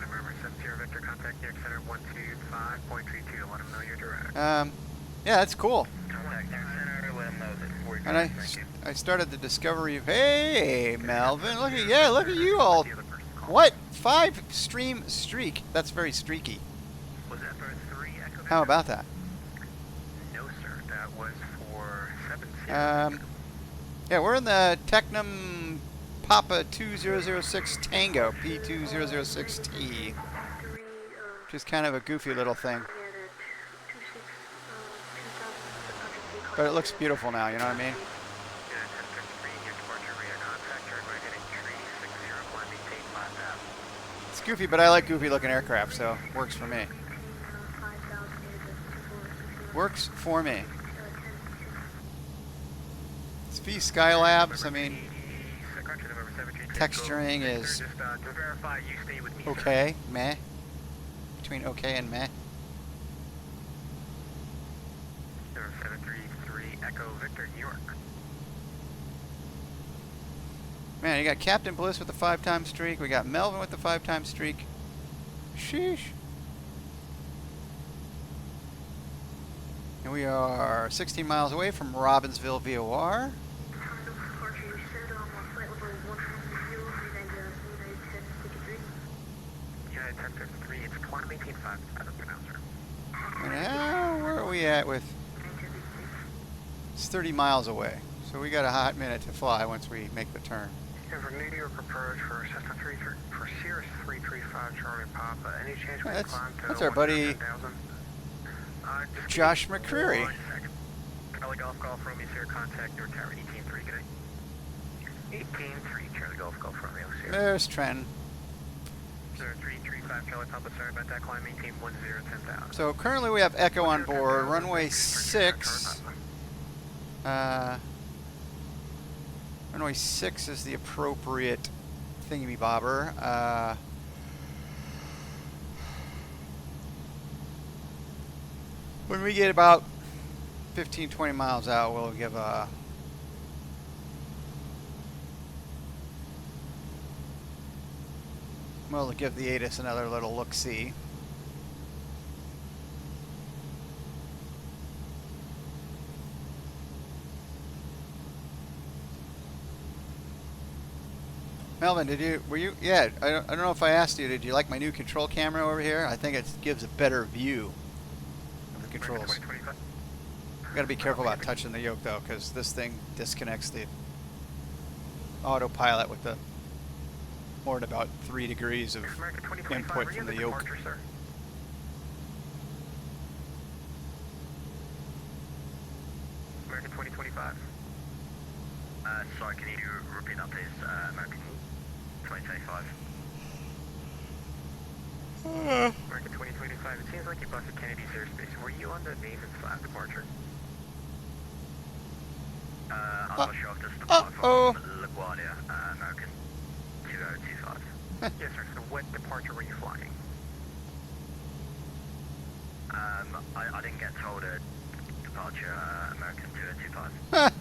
November 70 Victor, contact New York Center 125.32. Let them know you're direct. Yeah, that's cool. Contact New York Center, let them know that we're And direct. Thank you. I started the discovery of, hey, Melvin, look at you all. What? 5 stream streak. That's very streaky. Was that for 3 Echo? How about that? No, sir. That was for 7 Yeah, we're in the Technam Papa 2006 Tango, P20006T. Which is kind of a goofy little thing. But it looks beautiful now, you know what I mean? It's goofy, but I like goofy looking aircraft, so works for me. Works for me. It's VSkyLabs, I mean, texturing is okay, meh. Between okay and meh. 733 Echo Victor, New York. Man, you got Captain Bliss with the 5-time streak. We got Melvin with the 5-time streak. Sheesh. And we are 16 miles away from Robbinsville, VOR. United 1053, it's climb 18.5, pronouncer. And now, where are we at with? It's 30 miles away. So we got a hot minute to fly once we make the turn. And for New York approach for Cessna 33 for Cirrus 335 Charlie Papa, any change we climb to That's our buddy 110,000? Josh McCreary. Charlie Golf Golf Romeo Sierra, contact North Tower 18.3, good day. 18.3 Charlie Golf Golf Romeo Sierra. There's Trenton. 335 Charlie Papa, sorry about that, climb 1810, 10,000. So currently we have Echo on board, runway 6. Runway 6 is the appropriate thingy-bobber. When we get about 15-20 miles out, we'll give a give the ATIS another little look-see. Melvin, yeah, I don't know if I asked you, did you like my new control camera over here? I think it gives a better view of the controls. Got to be careful about touching the yoke though, because this thing disconnects the autopilot with the more than about 3 degrees of input from the yoke. American 2025. Sorry, can you repeat that please? American 2025. American 2025. It seems like you busted Kennedy's airspace. Were you on the Navy flag departure? I'm not sure if this is the from LaGuardia, American 2025. Yes, sir. So what departure were you flying? I didn't get told a departure, American 2025.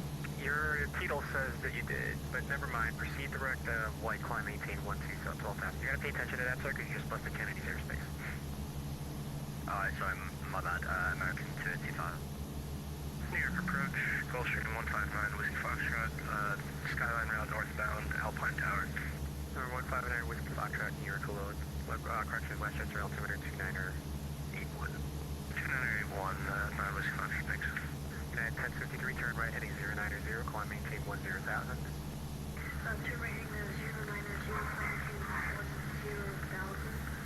Your title says that you did, but never mind. Proceed direct white climb 1812 sub 12 fast. You gotta pay attention to that, sir, because you just busted Kennedy's airspace. Alright, sorry, my bad. American 225. New York approach, Gulfstream 159, Whiskey Foxtrot, Skyline route northbound, Alpine Tower. Number 159, Whiskey Foxtrot, New York load. Correction, Westchester, altimeter 2981. 2981, 9 Whiskey Foxtrot, thanks. 1053, turn right heading 090, climb maintain 10,000. Turn right heading 090, climb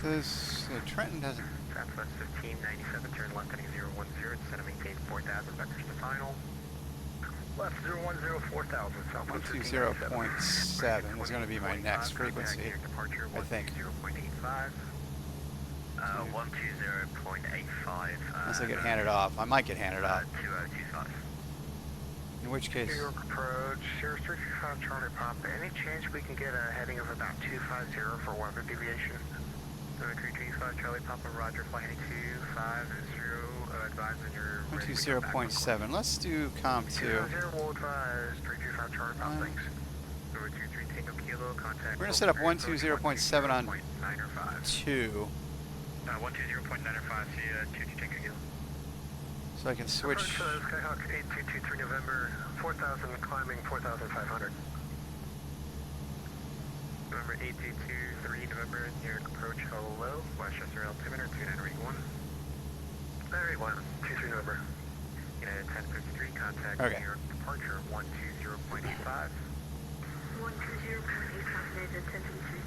10,000. Trenton doesn't. Southwest 1597, turn left heading 010, descend and maintain 4,000, vectors to final. Left 010, 4,000, southwest 120.7 is going to be my next frequency, I think. 120.85. 120.85. Unless I get handed off. I might get handed off. 2025. In which case... New York approach, Cirrus 335 Charlie Papa. Any chance we can get a heading of about 250 for weather deviation? 335 Charlie Papa, roger, flight heading 250, advise on your... 120.7. Let's do COM 2. 200 will advise 335 Charlie Papa, thanks. Over 233 Tango Kilo, contact. We're gonna set up 120.7 on 120.905. 2, 120.905, see 2 Tango Kilo. so I can switch. Approach Skyhawk 8223 November, 4,000 climbing 4,500. November 8223 November, New York approach, hello, Westchester altimeter 2981. 981, 23 November. United 1053, contact Okay. New York departure 120.85. 120.85, United 1053.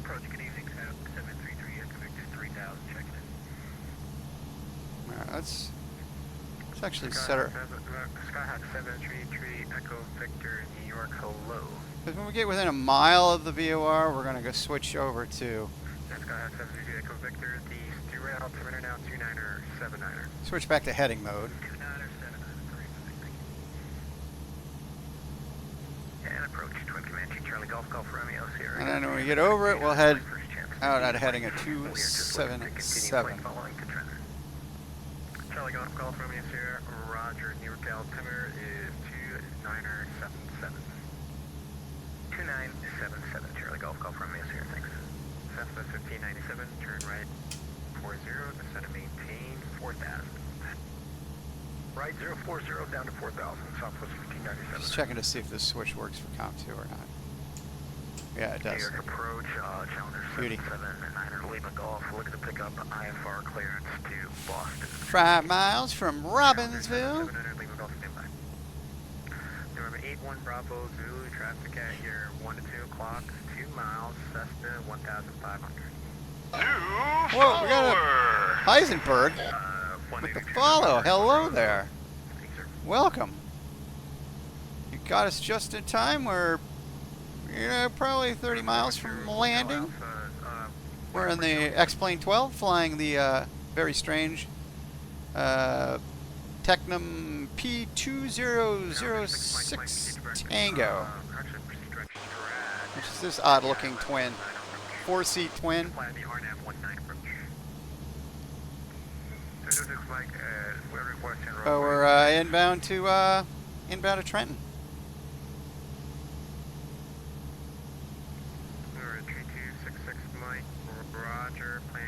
Approach, good evening, 733, Echo Victor 3000, checking in. Alright, let's actually set her. Skyhawk 733, Echo Victor, New York, hello. Because when we get within a mile of the VOR, we're gonna go switch over to Skyhawk 733, Echo Victor, the Stu-Rail altimeter now 29er, 79er. switch back to heading mode. 29er, 79er, and approach, Twin Comanche, Charlie Golf, Golf Romeo, Sierra. And then when we get over it, we'll head First chance. out at heading at We are just looking to continue 277. flight following to Trent. Charlie Golf, Golf Romeo, Sierra, Roger, New York altimeter is 29er, 77. 2977, Charlie Golf, Golf Romeo, Sierra, thanks. Southwest 1597, turn right 40, descend and maintain 4,000. Right 040 down to 4,000, Southwest Just 1597. checking to see if this switch works for Comp 2 or not. Yeah, it New does. York approach, Challenger Beauty. 779er, Lima Golf, look to pick up IFR clearance to Boston. 5 miles from Robbinsville. 779er, Lima Golf, standby. November 81 Bravo Zulu, traffic at your 1 to 2 o'clock, 2 miles, Cessna 1,500. Whoa, we got a Heisenberg with the follow. Hello there. Welcome. You got us just in time. We're, probably 30 miles from landing. We're in the X-Plane 12, flying the very strange Technam P200 Tango, which is this odd-looking twin, 4-seat twin. So we're inbound to Trenton. Mike, Roger, plan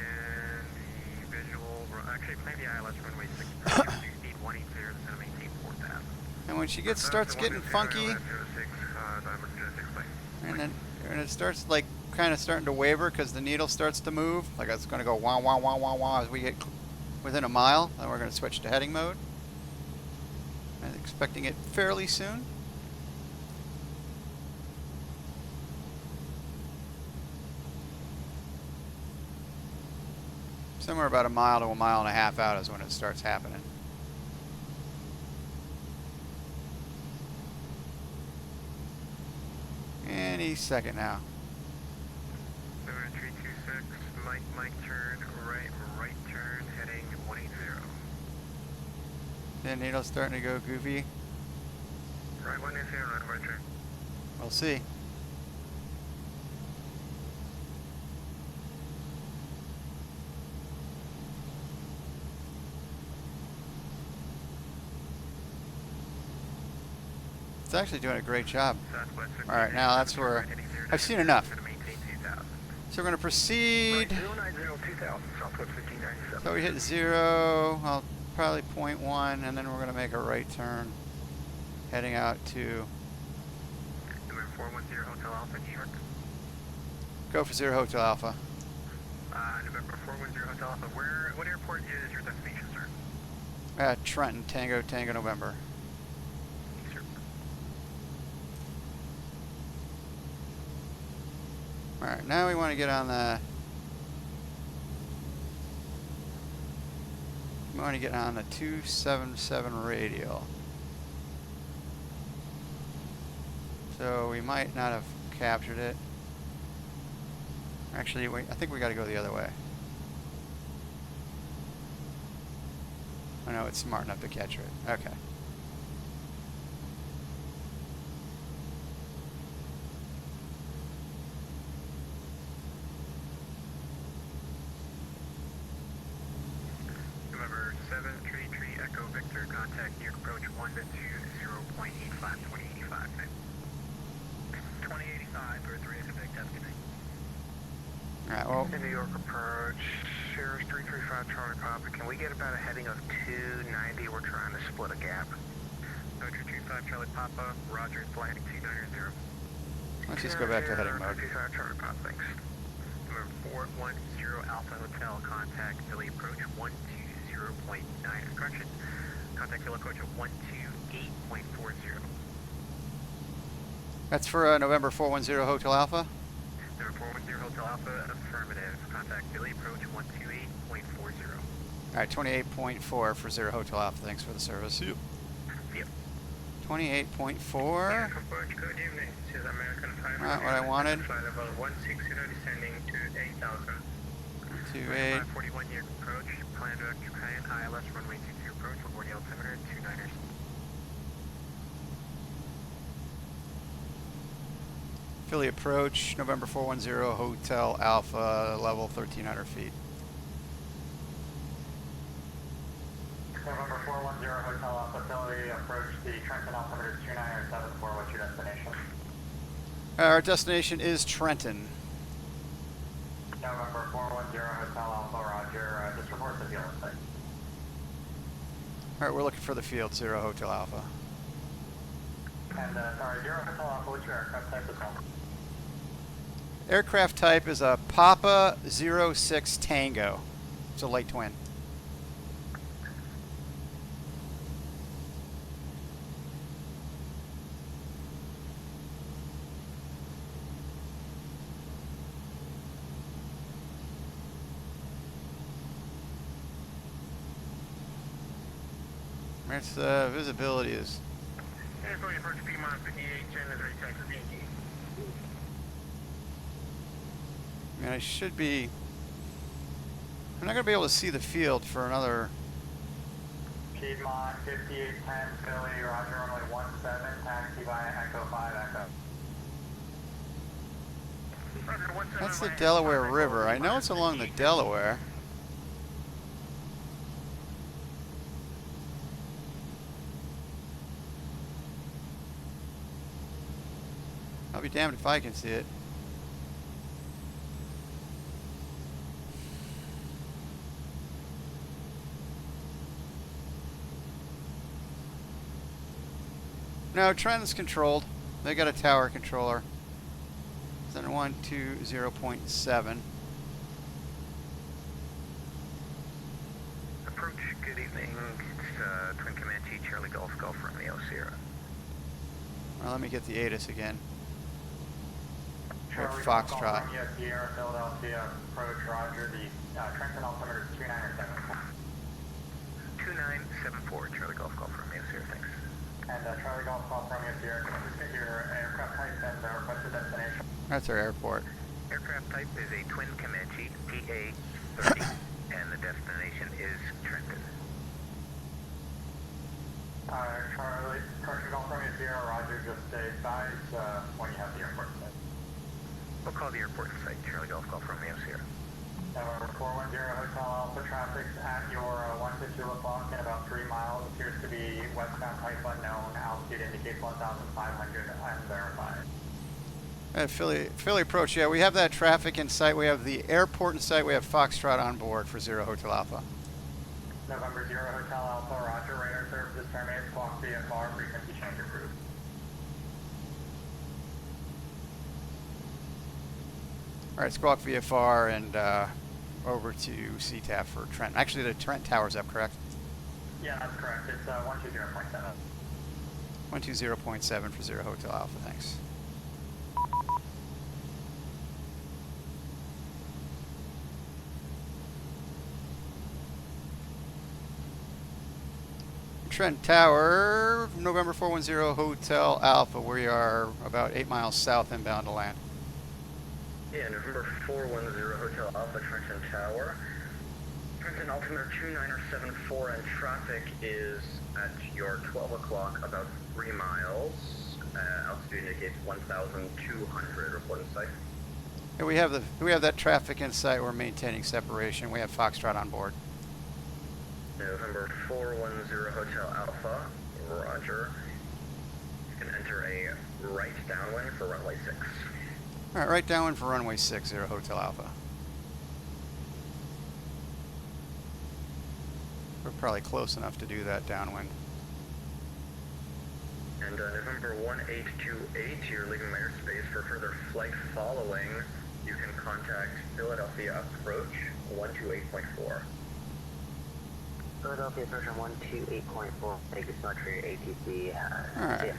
the visual, actually plan the ILS runway 6, speed 180, descend maintain 4,000. And when she starts getting funky, and then it starts like kind of starting to waver because the needle starts to move, like it's going to go wah wah wah wah wah as we get within a mile, then we're going to switch to heading mode. I'm expecting it fairly soon. Somewhere about a mile to a mile and a half out is when it starts happening. Any second now. 326, Mike, turn right turn, heading 180. The needle's starting to go goofy. Right 180, right turn. We'll see. It's actually doing a great job. Alright, now that's where I've seen enough. So we're going to proceed. So we hit 0, well, probably 0.1, and then we're going to make a right turn, heading out to... Number 410 Hotel Alpha, New York. Go for 0 Hotel Alpha. November 410 Hotel Alpha, what airport is your destination, sir? Trenton, Tango, November. Alright, now we want to get on the... We want to get on the 277 radial. So we might not have captured it. Actually, I think we got to go the other way. I know it's smart enough to catch it. Okay. November 733 Echo Victor, contact New York approach 1 to 2, 0.85. Alright, well, New York approach, Sierra 335 Charlie Papa. Can we get about a heading of 290? We're trying to split a gap. 335 Charlie Papa, Roger, flight 290. let's just go back to heading mode. 335 Charlie Papa, thanks. Number 410 Alpha Hotel, contact Philly approach 120.9. Correction, contact Philly approach at 128.40. That's for November 410 Hotel Alpha. Number 410 Hotel Alpha, affirmative. Contact Philly approach 128.40. Alright, 28.4 for 0 Hotel Alpha. Thanks for the service. Yep. 28.4. Good evening. This is American 5. Not what I wanted. Flight level 160 descending to 8,000. 28. 41 year approach. Plan direct Japan, ILS runway 22 approach. Boarding altimeter 29ers. Philly approach, November 410 Hotel Alpha, level 1,300 feet. November 410 Hotel Alpha, Philly approach the Trenton altimeter 2974. What's your destination? Our destination is Trenton. November 410 Hotel Alpha, Roger. Just report the field site. Alright, we're looking for the field, 0 Hotel Alpha. And sorry, 0 Hotel Alpha, what's your aircraft type as well? Aircraft type is a Papa 06 Tango. It's a light twin. Its visibility is. I mean, I should be. I'm not going to be able to see the field for another. Piedmont 5810 Philly, Roger, runway 17, taxi by Echo 5 Echo. That's the Delaware River. I know it's along the Delaware. I'll be damned if I can see it. No, Trenton's controlled. They got a tower controller. It's under 120.7. Approach, good evening. It's Twin Comanche, Charlie Golf, Golf Romeo, Sierra. Well, let me get the ATIS again. Charlie Foxtrot. Golf, Romeo, Sierra, Philadelphia, approach, Roger, the Trenton altimeter is 2974. 2974, Charlie Golf, Golf Romeo, Sierra, thanks. And Charlie Golf, Golf Romeo, Sierra, can you just get your aircraft type and requested destination? That's our airport. Aircraft type is a Twin Comanche PA-30, and the destination is Trenton. Charlie Golf Romeo, Sierra, Roger, just advise when you have the airport site. We'll call the airport site, Charlie Golf, Golf Romeo, Sierra. November 410 Hotel Alpha, traffic's at your 1 to 2 o'clock in about 3 miles. Appears to be westbound type unknown. Altitude indicates 1,500 unverified. Philly approach, yeah, we have that traffic in sight. We have the airport in sight. We have Foxtrot on board for 0 Hotel Alpha. November 0 Hotel Alpha, Roger, radar services terminated, squawk VFR, frequency change approved. Alright, squawk VFR and over to CTAF for Trent. Actually, the Trent tower's up, correct? Yeah, that's correct. It's 120.7. 120.7 for 0 Hotel Alpha, thanks. Trent Tower, November 410 Hotel Alpha. We are about 8 miles south inbound to land. Yeah, November 410 Hotel Alpha, Trenton Tower. Trenton altimeter 2974, and traffic is at your 12 o'clock, about 3 miles. Altitude indicates 1,200. Report in sight. Yeah, we have that traffic in sight. We're maintaining separation. We have Foxtrot on board. November 410 Hotel Alpha, Roger. You can enter a right downwind for runway 6. Alright, right downwind for runway 60 Hotel Alpha. We're probably close enough to do that downwind. And November 1828, you're leaving my airspace for further flight following. You can contact Philadelphia approach 128.4. Philadelphia approach on 128.4. Thank you so much for your ATC. Alright.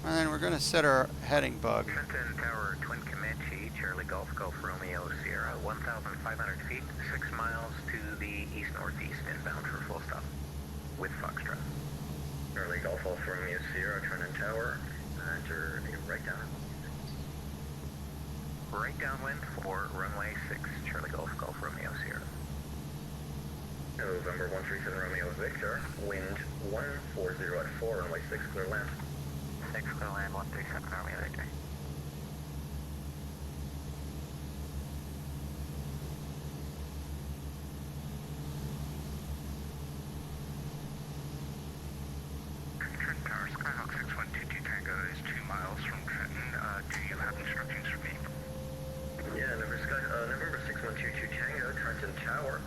And then we're going to set our heading bug. Trenton Tower, Twin Comanche, Charlie Golf, Golf Romeo, Sierra, 1,500 feet, 6 miles to the east-northeast, inbound for full stop, with Foxtrot. Charlie Golf, Golf Romeo, Sierra, Trenton Tower, enter a right down. Right downwind for runway 6, Charlie Golf, Golf Romeo, Sierra. November 137 Romeo Victor, wind 140 at 4, runway 6, clear land. 6, clear land, 137 Romeo Victor. Trenton Tower, Skyhawk 6122 Tango is 2 miles from Trenton. Do you have instructions for me? Yeah, November 6122 Tango, Trenton Tower.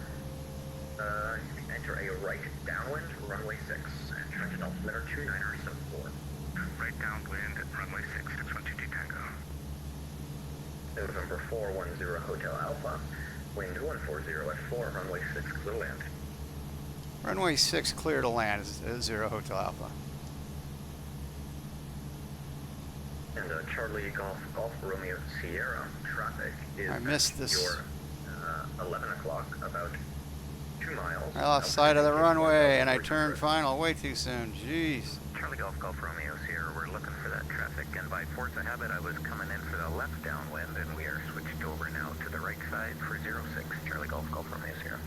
Enter a right downwind, runway 6, and Trenton altimeter 2974. Right downwind at runway 6, 6122 Tango. November 410 Hotel Alpha, wind 140 at 4, runway 6, clear to land. Runway 6 clear to land is 0 Hotel Alpha. And Charlie Golf, Golf Romeo Sierra, traffic is I missed this. your 11 o'clock, about 2 miles. I lost sight of the runway and I turned final way too soon. Jeez. Charlie Golf, Golf Romeo Sierra, we're looking for that traffic, and by force of habit I was coming in for the left downwind, and we are switched over now to the right side for 06, Charlie Golf, Golf Romeo Sierra.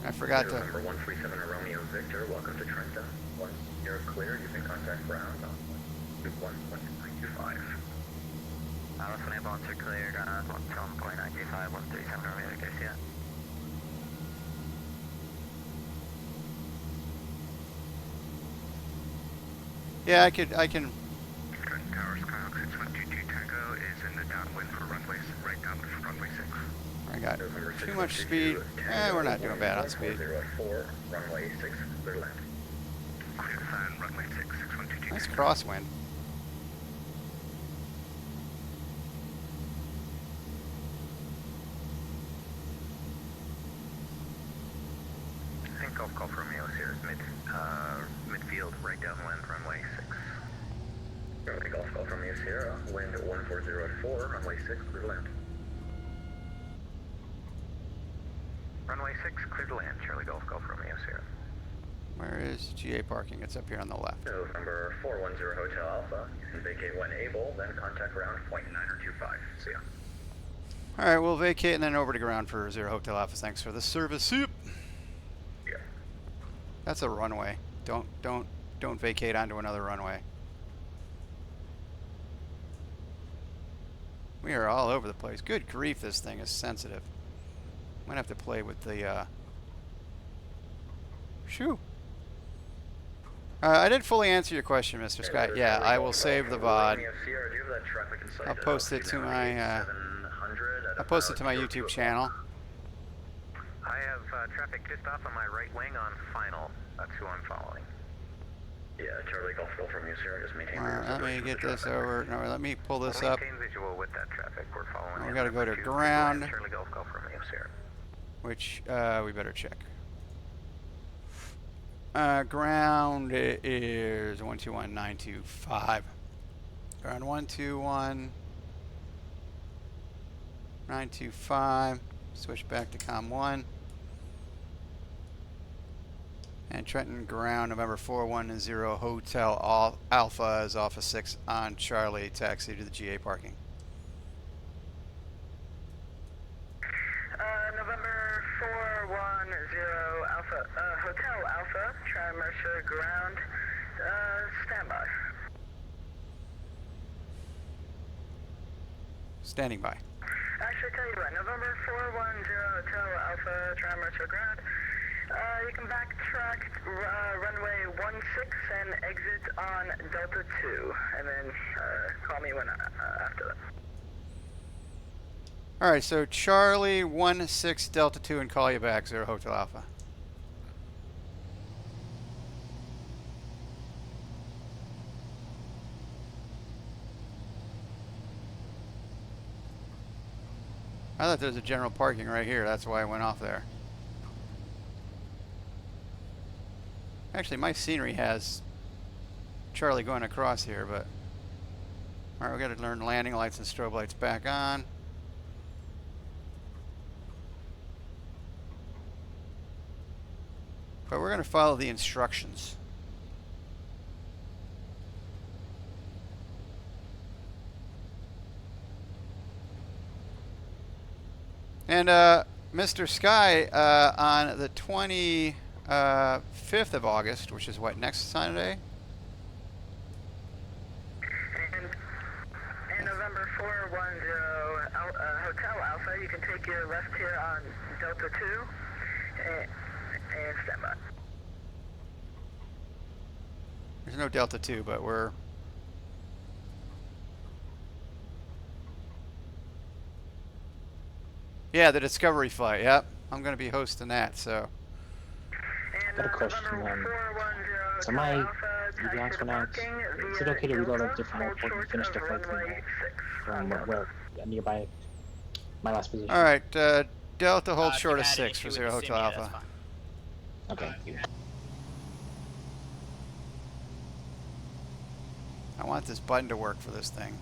I forgot to... Number 137 Romeo Victor, welcome to Trenton. Once you're clear, you can contact ground on 121.925. Alpha and bonds are cleared on 1.925, 137 Romeo Victor, see ya. Yeah, I can... Trenton Tower, Skyhawk 6122 Tango is in the downwind for runway, right downwind for runway 6. I got too much speed. We're not doing bad on speed. 140 runway 6, clear land. Clear to sign, runway 6, 6122. Nice crosswind. Golf, Golf Romeo here is midfield, right downwind, runway 6. Charlie Golf, Golf Romeo Sierra, wind 140 at 4, runway 6, clear to land. Runway 6, clear to land, Charlie Golf, Golf Romeo Sierra. Where is GA parking? It's up here on the left. November 410 Hotel Alpha, you can vacate when able, then contact ground point 925. See ya. Alright, we'll vacate and then over to ground for 0 Hotel Alpha. Thanks for the service. Soup. Yeah. That's a runway. Don't vacate onto another runway. We are all over the place. Good grief, this thing is sensitive. Might have to play with the Shoo. I did fully answer your question, Mr. Scott. Yeah, I will save the VOD. I'll post it to my YouTube channel. I have traffic just off on my right wing on final. That's who I'm following. Yeah, Charlie Golf from you, sir. Just maintain. Let me get this over. No, let me pull this up. Maintain visual with that traffic. We're following. We got to go to ground, Charlie Golf from you, sir. which we better check. Ground is 121.925. Ground 121.925. Switch back to COM 1. And Trenton ground, November 410 Hotel Alpha is off of 6 on Charlie, taxi to the GA parking. November 410 Alpha, Hotel Alpha, Tri-Mercer ground, standby. Standing by. Actually, tell you what, November 410 Hotel Alpha, Tri-Mercer ground, you can backtrack runway 16 and exit on Delta 2, and then call me when after that. Alright, so Charlie 16 Delta 2 and call you back, 0 Hotel Alpha. I thought there was a general parking right here, that's why I went off there. Actually, my scenery has Charlie going across here, but... Alright, we gotta learn landing lights and strobe lights back on. But we're gonna follow the instructions. And Mr. Sky, on the 25th of August, which is what, next Sunday? And November 410 Hotel Alpha, you can take your left here on Delta 2 and stand by. There's no Delta 2, but we're... Yeah, the Discovery flight, yep. I'm going to be hosting that, so... Got a question. So my EVX went out. Is it okay to reload a different airport and finish the flight from where nearby my last position? Alright, Delta hold short of 6 for 0 Hotel Alpha. Okay, thank you. I want this button to work for this thing.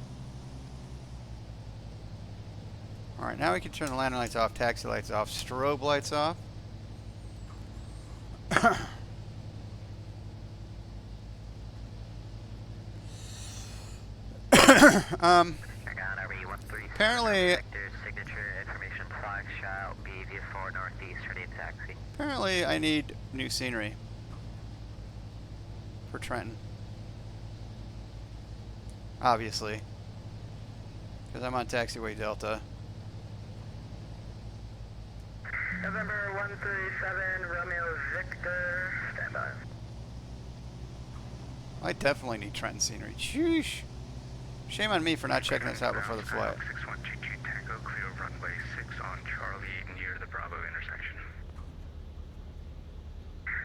Alright, now we can turn the landing lights off, taxi lights off, strobe lights off. Apparently, I need new scenery for Trenton. Obviously, because I'm on taxiway Delta. November 137, Romeo Victor, stand by. I definitely need Trenton scenery. Sheesh. Shame on me for not checking this out before the flight. 6122 Tango, clear runway 6 on Charlie near the Bravo intersection.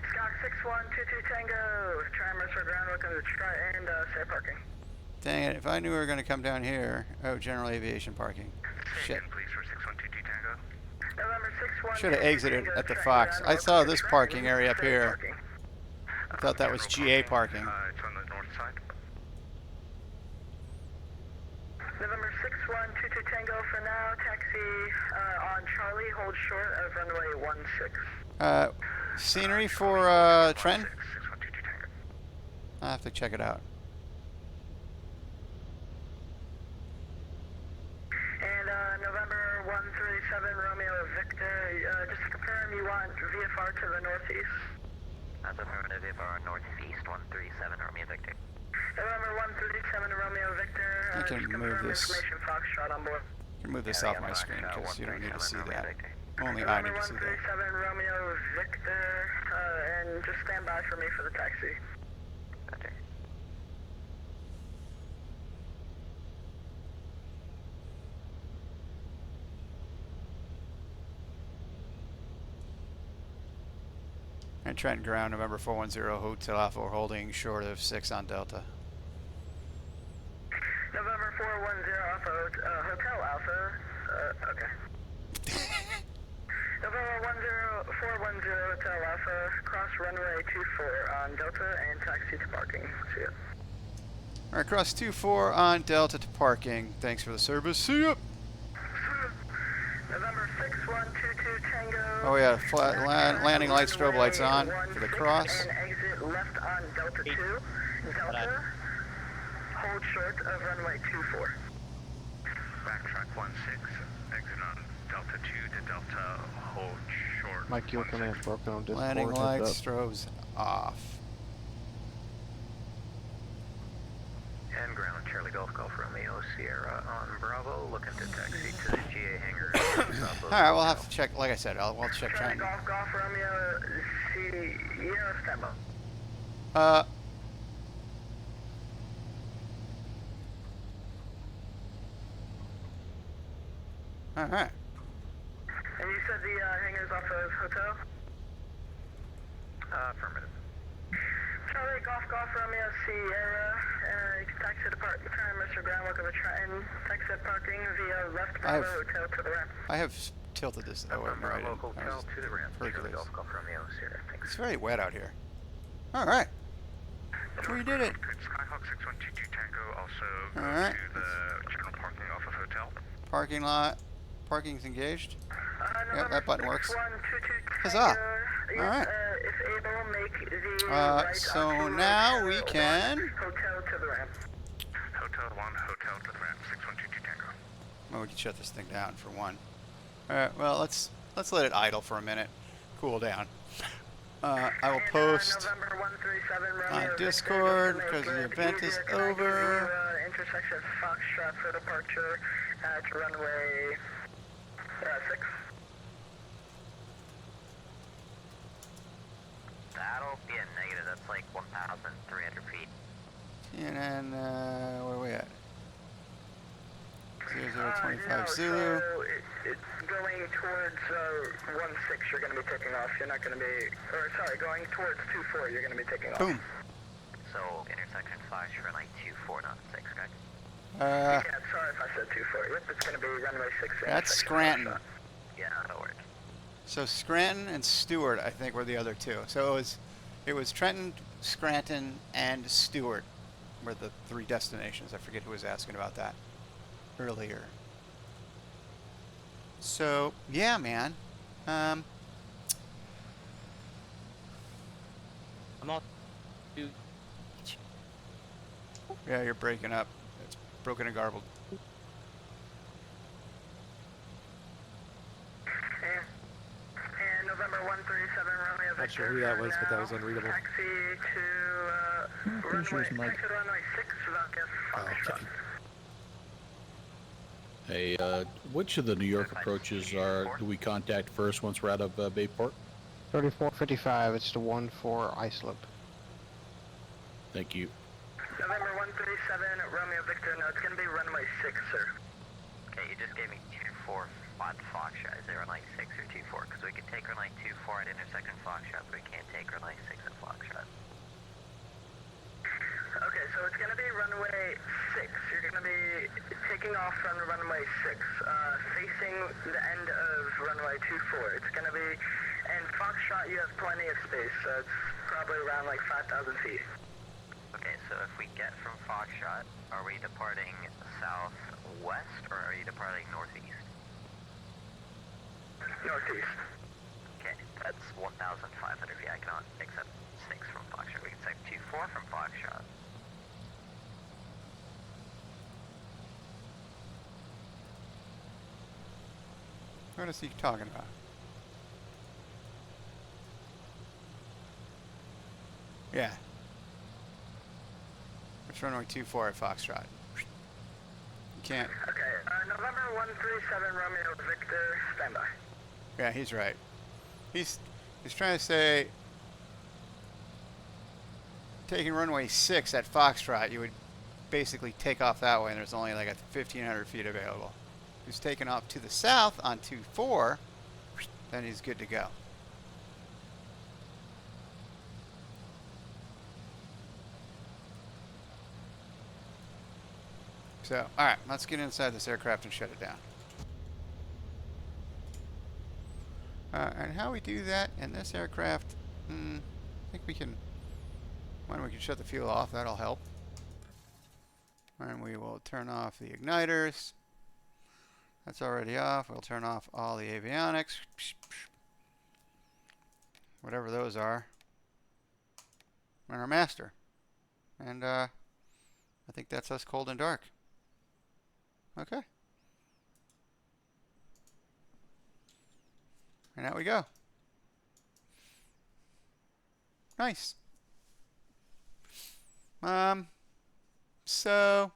Scout 6122 Tango, trimers for ground, welcome to Detroit and safe parking. Dang it, if I knew we were going to come down here. Oh, general aviation parking. Shit. Please for 6122 Tango. Should have exited at the Fox. I saw this parking area up here. I thought that was GA parking. It's on the north side. November 6122 Tango for now. Taxi on Charlie. Hold short of runway 16. Scenery for Trenton? I'll have to check it out. And November 137 Romeo Victor. Just to confirm, you want VFR to the northeast? That's affirmative. VFR northeast 137 Romeo Victor. November 137 Romeo Victor. I can move this. Foxtrot on board. I can move this off my screen because you don't need to see that. Only I need to see that. 137 Romeo Victor, and just stand by for me for the taxi. Okay. And Trenton ground, November 410 Hotel Alpha, we're holding short of 6 on Delta. November 410 Alpha, Hotel Alpha, okay. November 410 Hotel Alpha, cross runway 24 on Delta and taxi to parking. See ya. Alright, cross 24 on Delta to parking. Thanks for the service. See ya! November 6122 Tango. Oh yeah, landing lights, strobe lights on for the cross. And exit left on Delta 2. Delta, hold short of runway 24. Backtrack 16, exit on Delta 2 to Delta, hold short. Mike, you're coming in broken on Discord. Landing lights, strobes off. And ground, Charlie Golf Romeo Sierra on Bravo, looking to taxi to the GA hangar. Alright, we'll have to check, like I said, we'll check Trenton. Golf Romeo Bravo. Alright. And you said the hangar's off of Hotel? Affirmative. Charlie, Golf, Romeo, Sierra. You can taxi to park. Mr. Groundwork of a Trenton. Taxi parking via left Bravo Hotel to the ramp. I have tilted this away from right in. Hotel to the ramp. Charlie, Golf, Romeo, Sierra. Thanks. It's very wet out here. Alright. We did it. Skyhawk 6122 Tango also go Alright. to the general parking off of Hotel. Parking lot. Parking's engaged. Yep, that button works. 122 Huzzah! Alright. If able, make the right So onto now Hotel we can... 1, Hotel to the ramp. Hotel 1, Hotel to the ramp. 6122 Tango. Well, we can shut this thing down for one. Alright, well, let's let it idle for a minute. Cool down. I will post on Discord because the event is over. Intersection Foxtrot for departure at runway 6. That'll be a negative. That's like 1,300 feet. And then, where are we at? 0025 Zulu. So it's going towards 1-6, you're going to be taking off. You're not going to be, or sorry, going towards 2-4, you're going to be taking off. Boom. So intersection 5 for like 2-4, not 6, correct? Yeah, sorry if I said 2-4. Yep, it's going to be runway 6. That's Scranton. Yeah, that'll work. So Scranton and Stewart, I think, were the other two. So it was Trenton, Scranton, and Stewart were the three destinations. I forget who was asking about that earlier. So yeah, man. I'm all. Yeah, you're breaking up. It's broken and garbled. And November 137 Romeo Victor. Not sure who that was, but that was unreadable. Taxi to runway 6, Foxtrot. Hey, which of the New York approaches do we contact first once we're out of Bayport? 3455, it's the one for Islip. Thank you. November 137 Romeo Victor. No, it's going to be runway 6, sir. Okay, you just gave me 2-4 on Foxtrot. Is it runway 6 or 2-4? Because we could take runway 2-4 at intersection Foxtrot, but we can't take runway 6 at Foxtrot. Okay, so it's going to be runway 6. You're going to be taking off from runway 6, facing the end of runway 24. It's going to be, and Foxtrot, you have plenty of space, so it's probably around like 5,000 feet. Okay, so if we get from Foxtrot, are we departing southwest or are you departing northeast? Northeast. Okay, that's 1,500 feet. I cannot accept 6 from Foxtrot. We can accept 2-4 from Foxtrot. What is he talking about? Yeah. Which runway 24 at Foxtrot? You can't. Okay, November 137 Romeo Victor, standby. Yeah, he's right. He's trying to say taking runway 6 at Foxtrot, you would basically take off that way, and there's only like 1,500 feet available. If he's taking off to the south on 24, then he's good to go. So, alright, let's get inside this aircraft and shut it down. And how we do that in this aircraft, I think we can, we can shut the fuel off, that'll help. And we will turn off the igniters. That's already off. We'll turn off all the avionics. Whatever those are. And our master. And I think that's us cold and dark. Okay. And out we go. Nice. So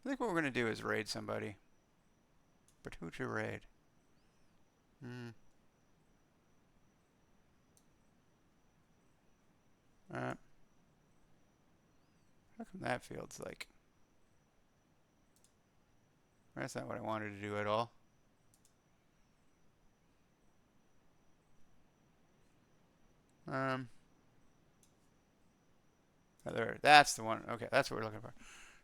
I think what we're gonna do is raid somebody. But who to raid? How come that field's like... That's not what I wanted to do at all. There, that's the one. Okay, that's what we're looking for.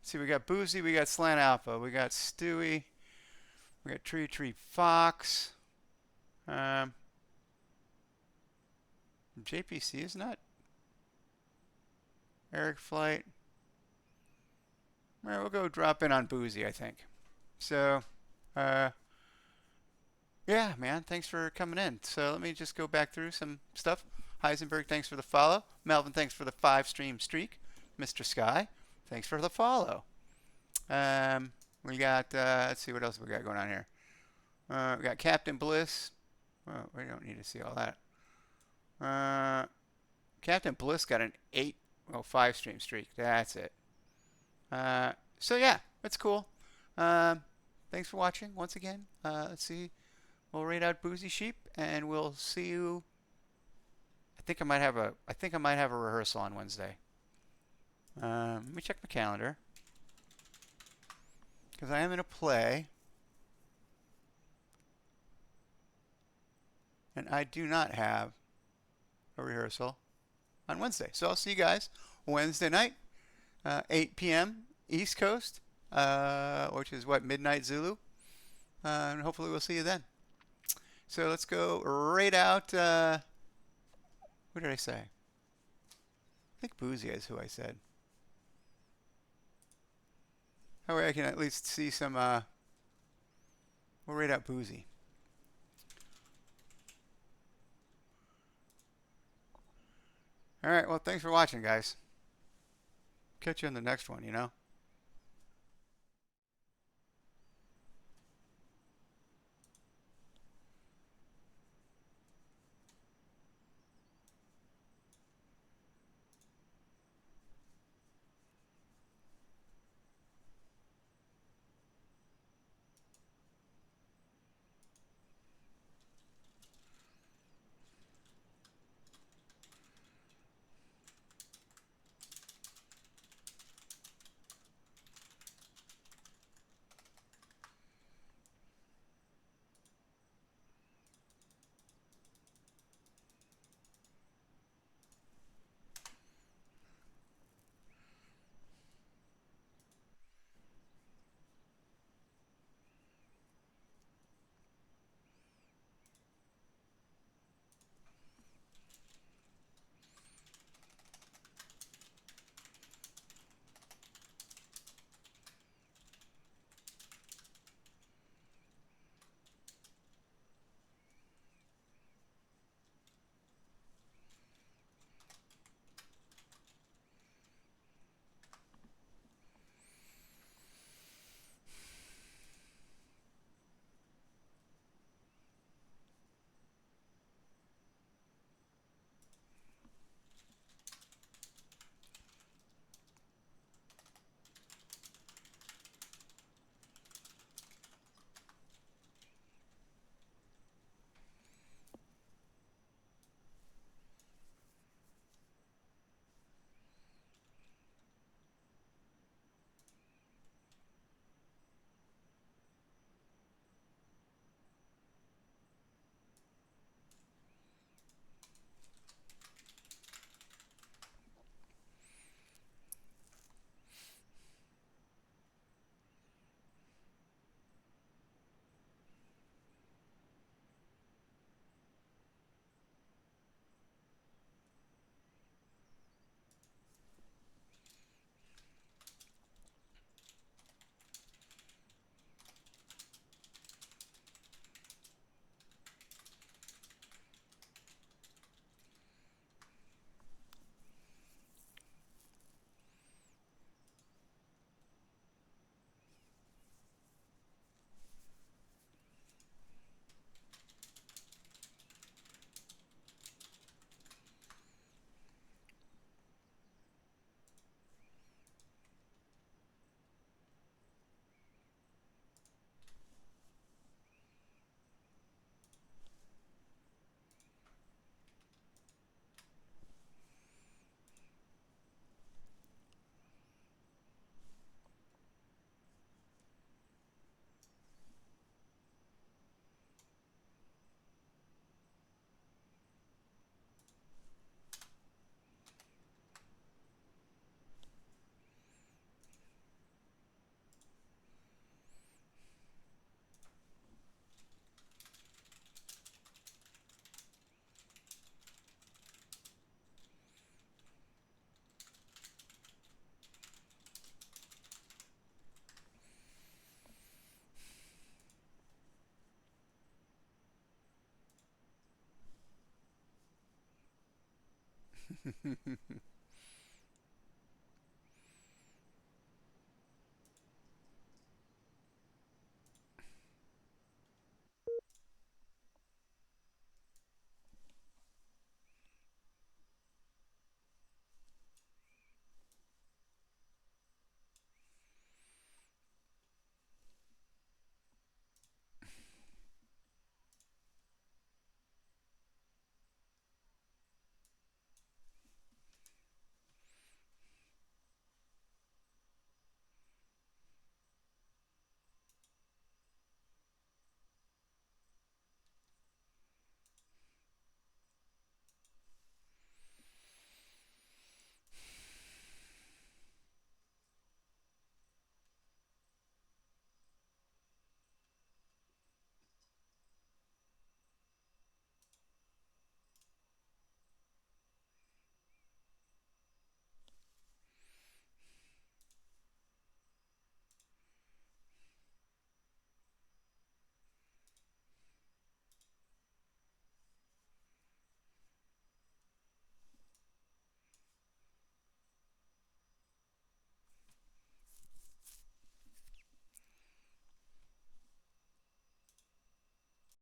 See, we got Boozy, we got Slant Alpha, we got Stewie, we got Tree Fox. JPC is not. Eric Flight. All right, we'll go drop in on Boozy, I think. So, yeah, man, thanks for coming in. So let me just go back through some stuff. Heisenberg, thanks for the follow. Melvin, thanks for the 5-stream streak. Mr. Sky, thanks for the follow. We got, let's see what else we got going on here. We got Captain Bliss. Well, we don't need to see all that. Captain Bliss got an 5-stream streak. That's it. So yeah, that's cool. Thanks for watching once again. Let's see. We'll rate out Boozy Sheep, and we'll see you. I think I might have a rehearsal on Wednesday. Let me check my calendar, because I am in a play, and I do not have a rehearsal on Wednesday. So I'll see you guys Wednesday night, 8 p.m. East Coast, which is what, midnight Zulu, and hopefully we'll see you then. So let's go right out. What did I say? I think Boozy is who I said. That way I can at least see some, we'll rate out Boozy. Alright, well, thanks for watching, guys. Catch you in the next one, you know?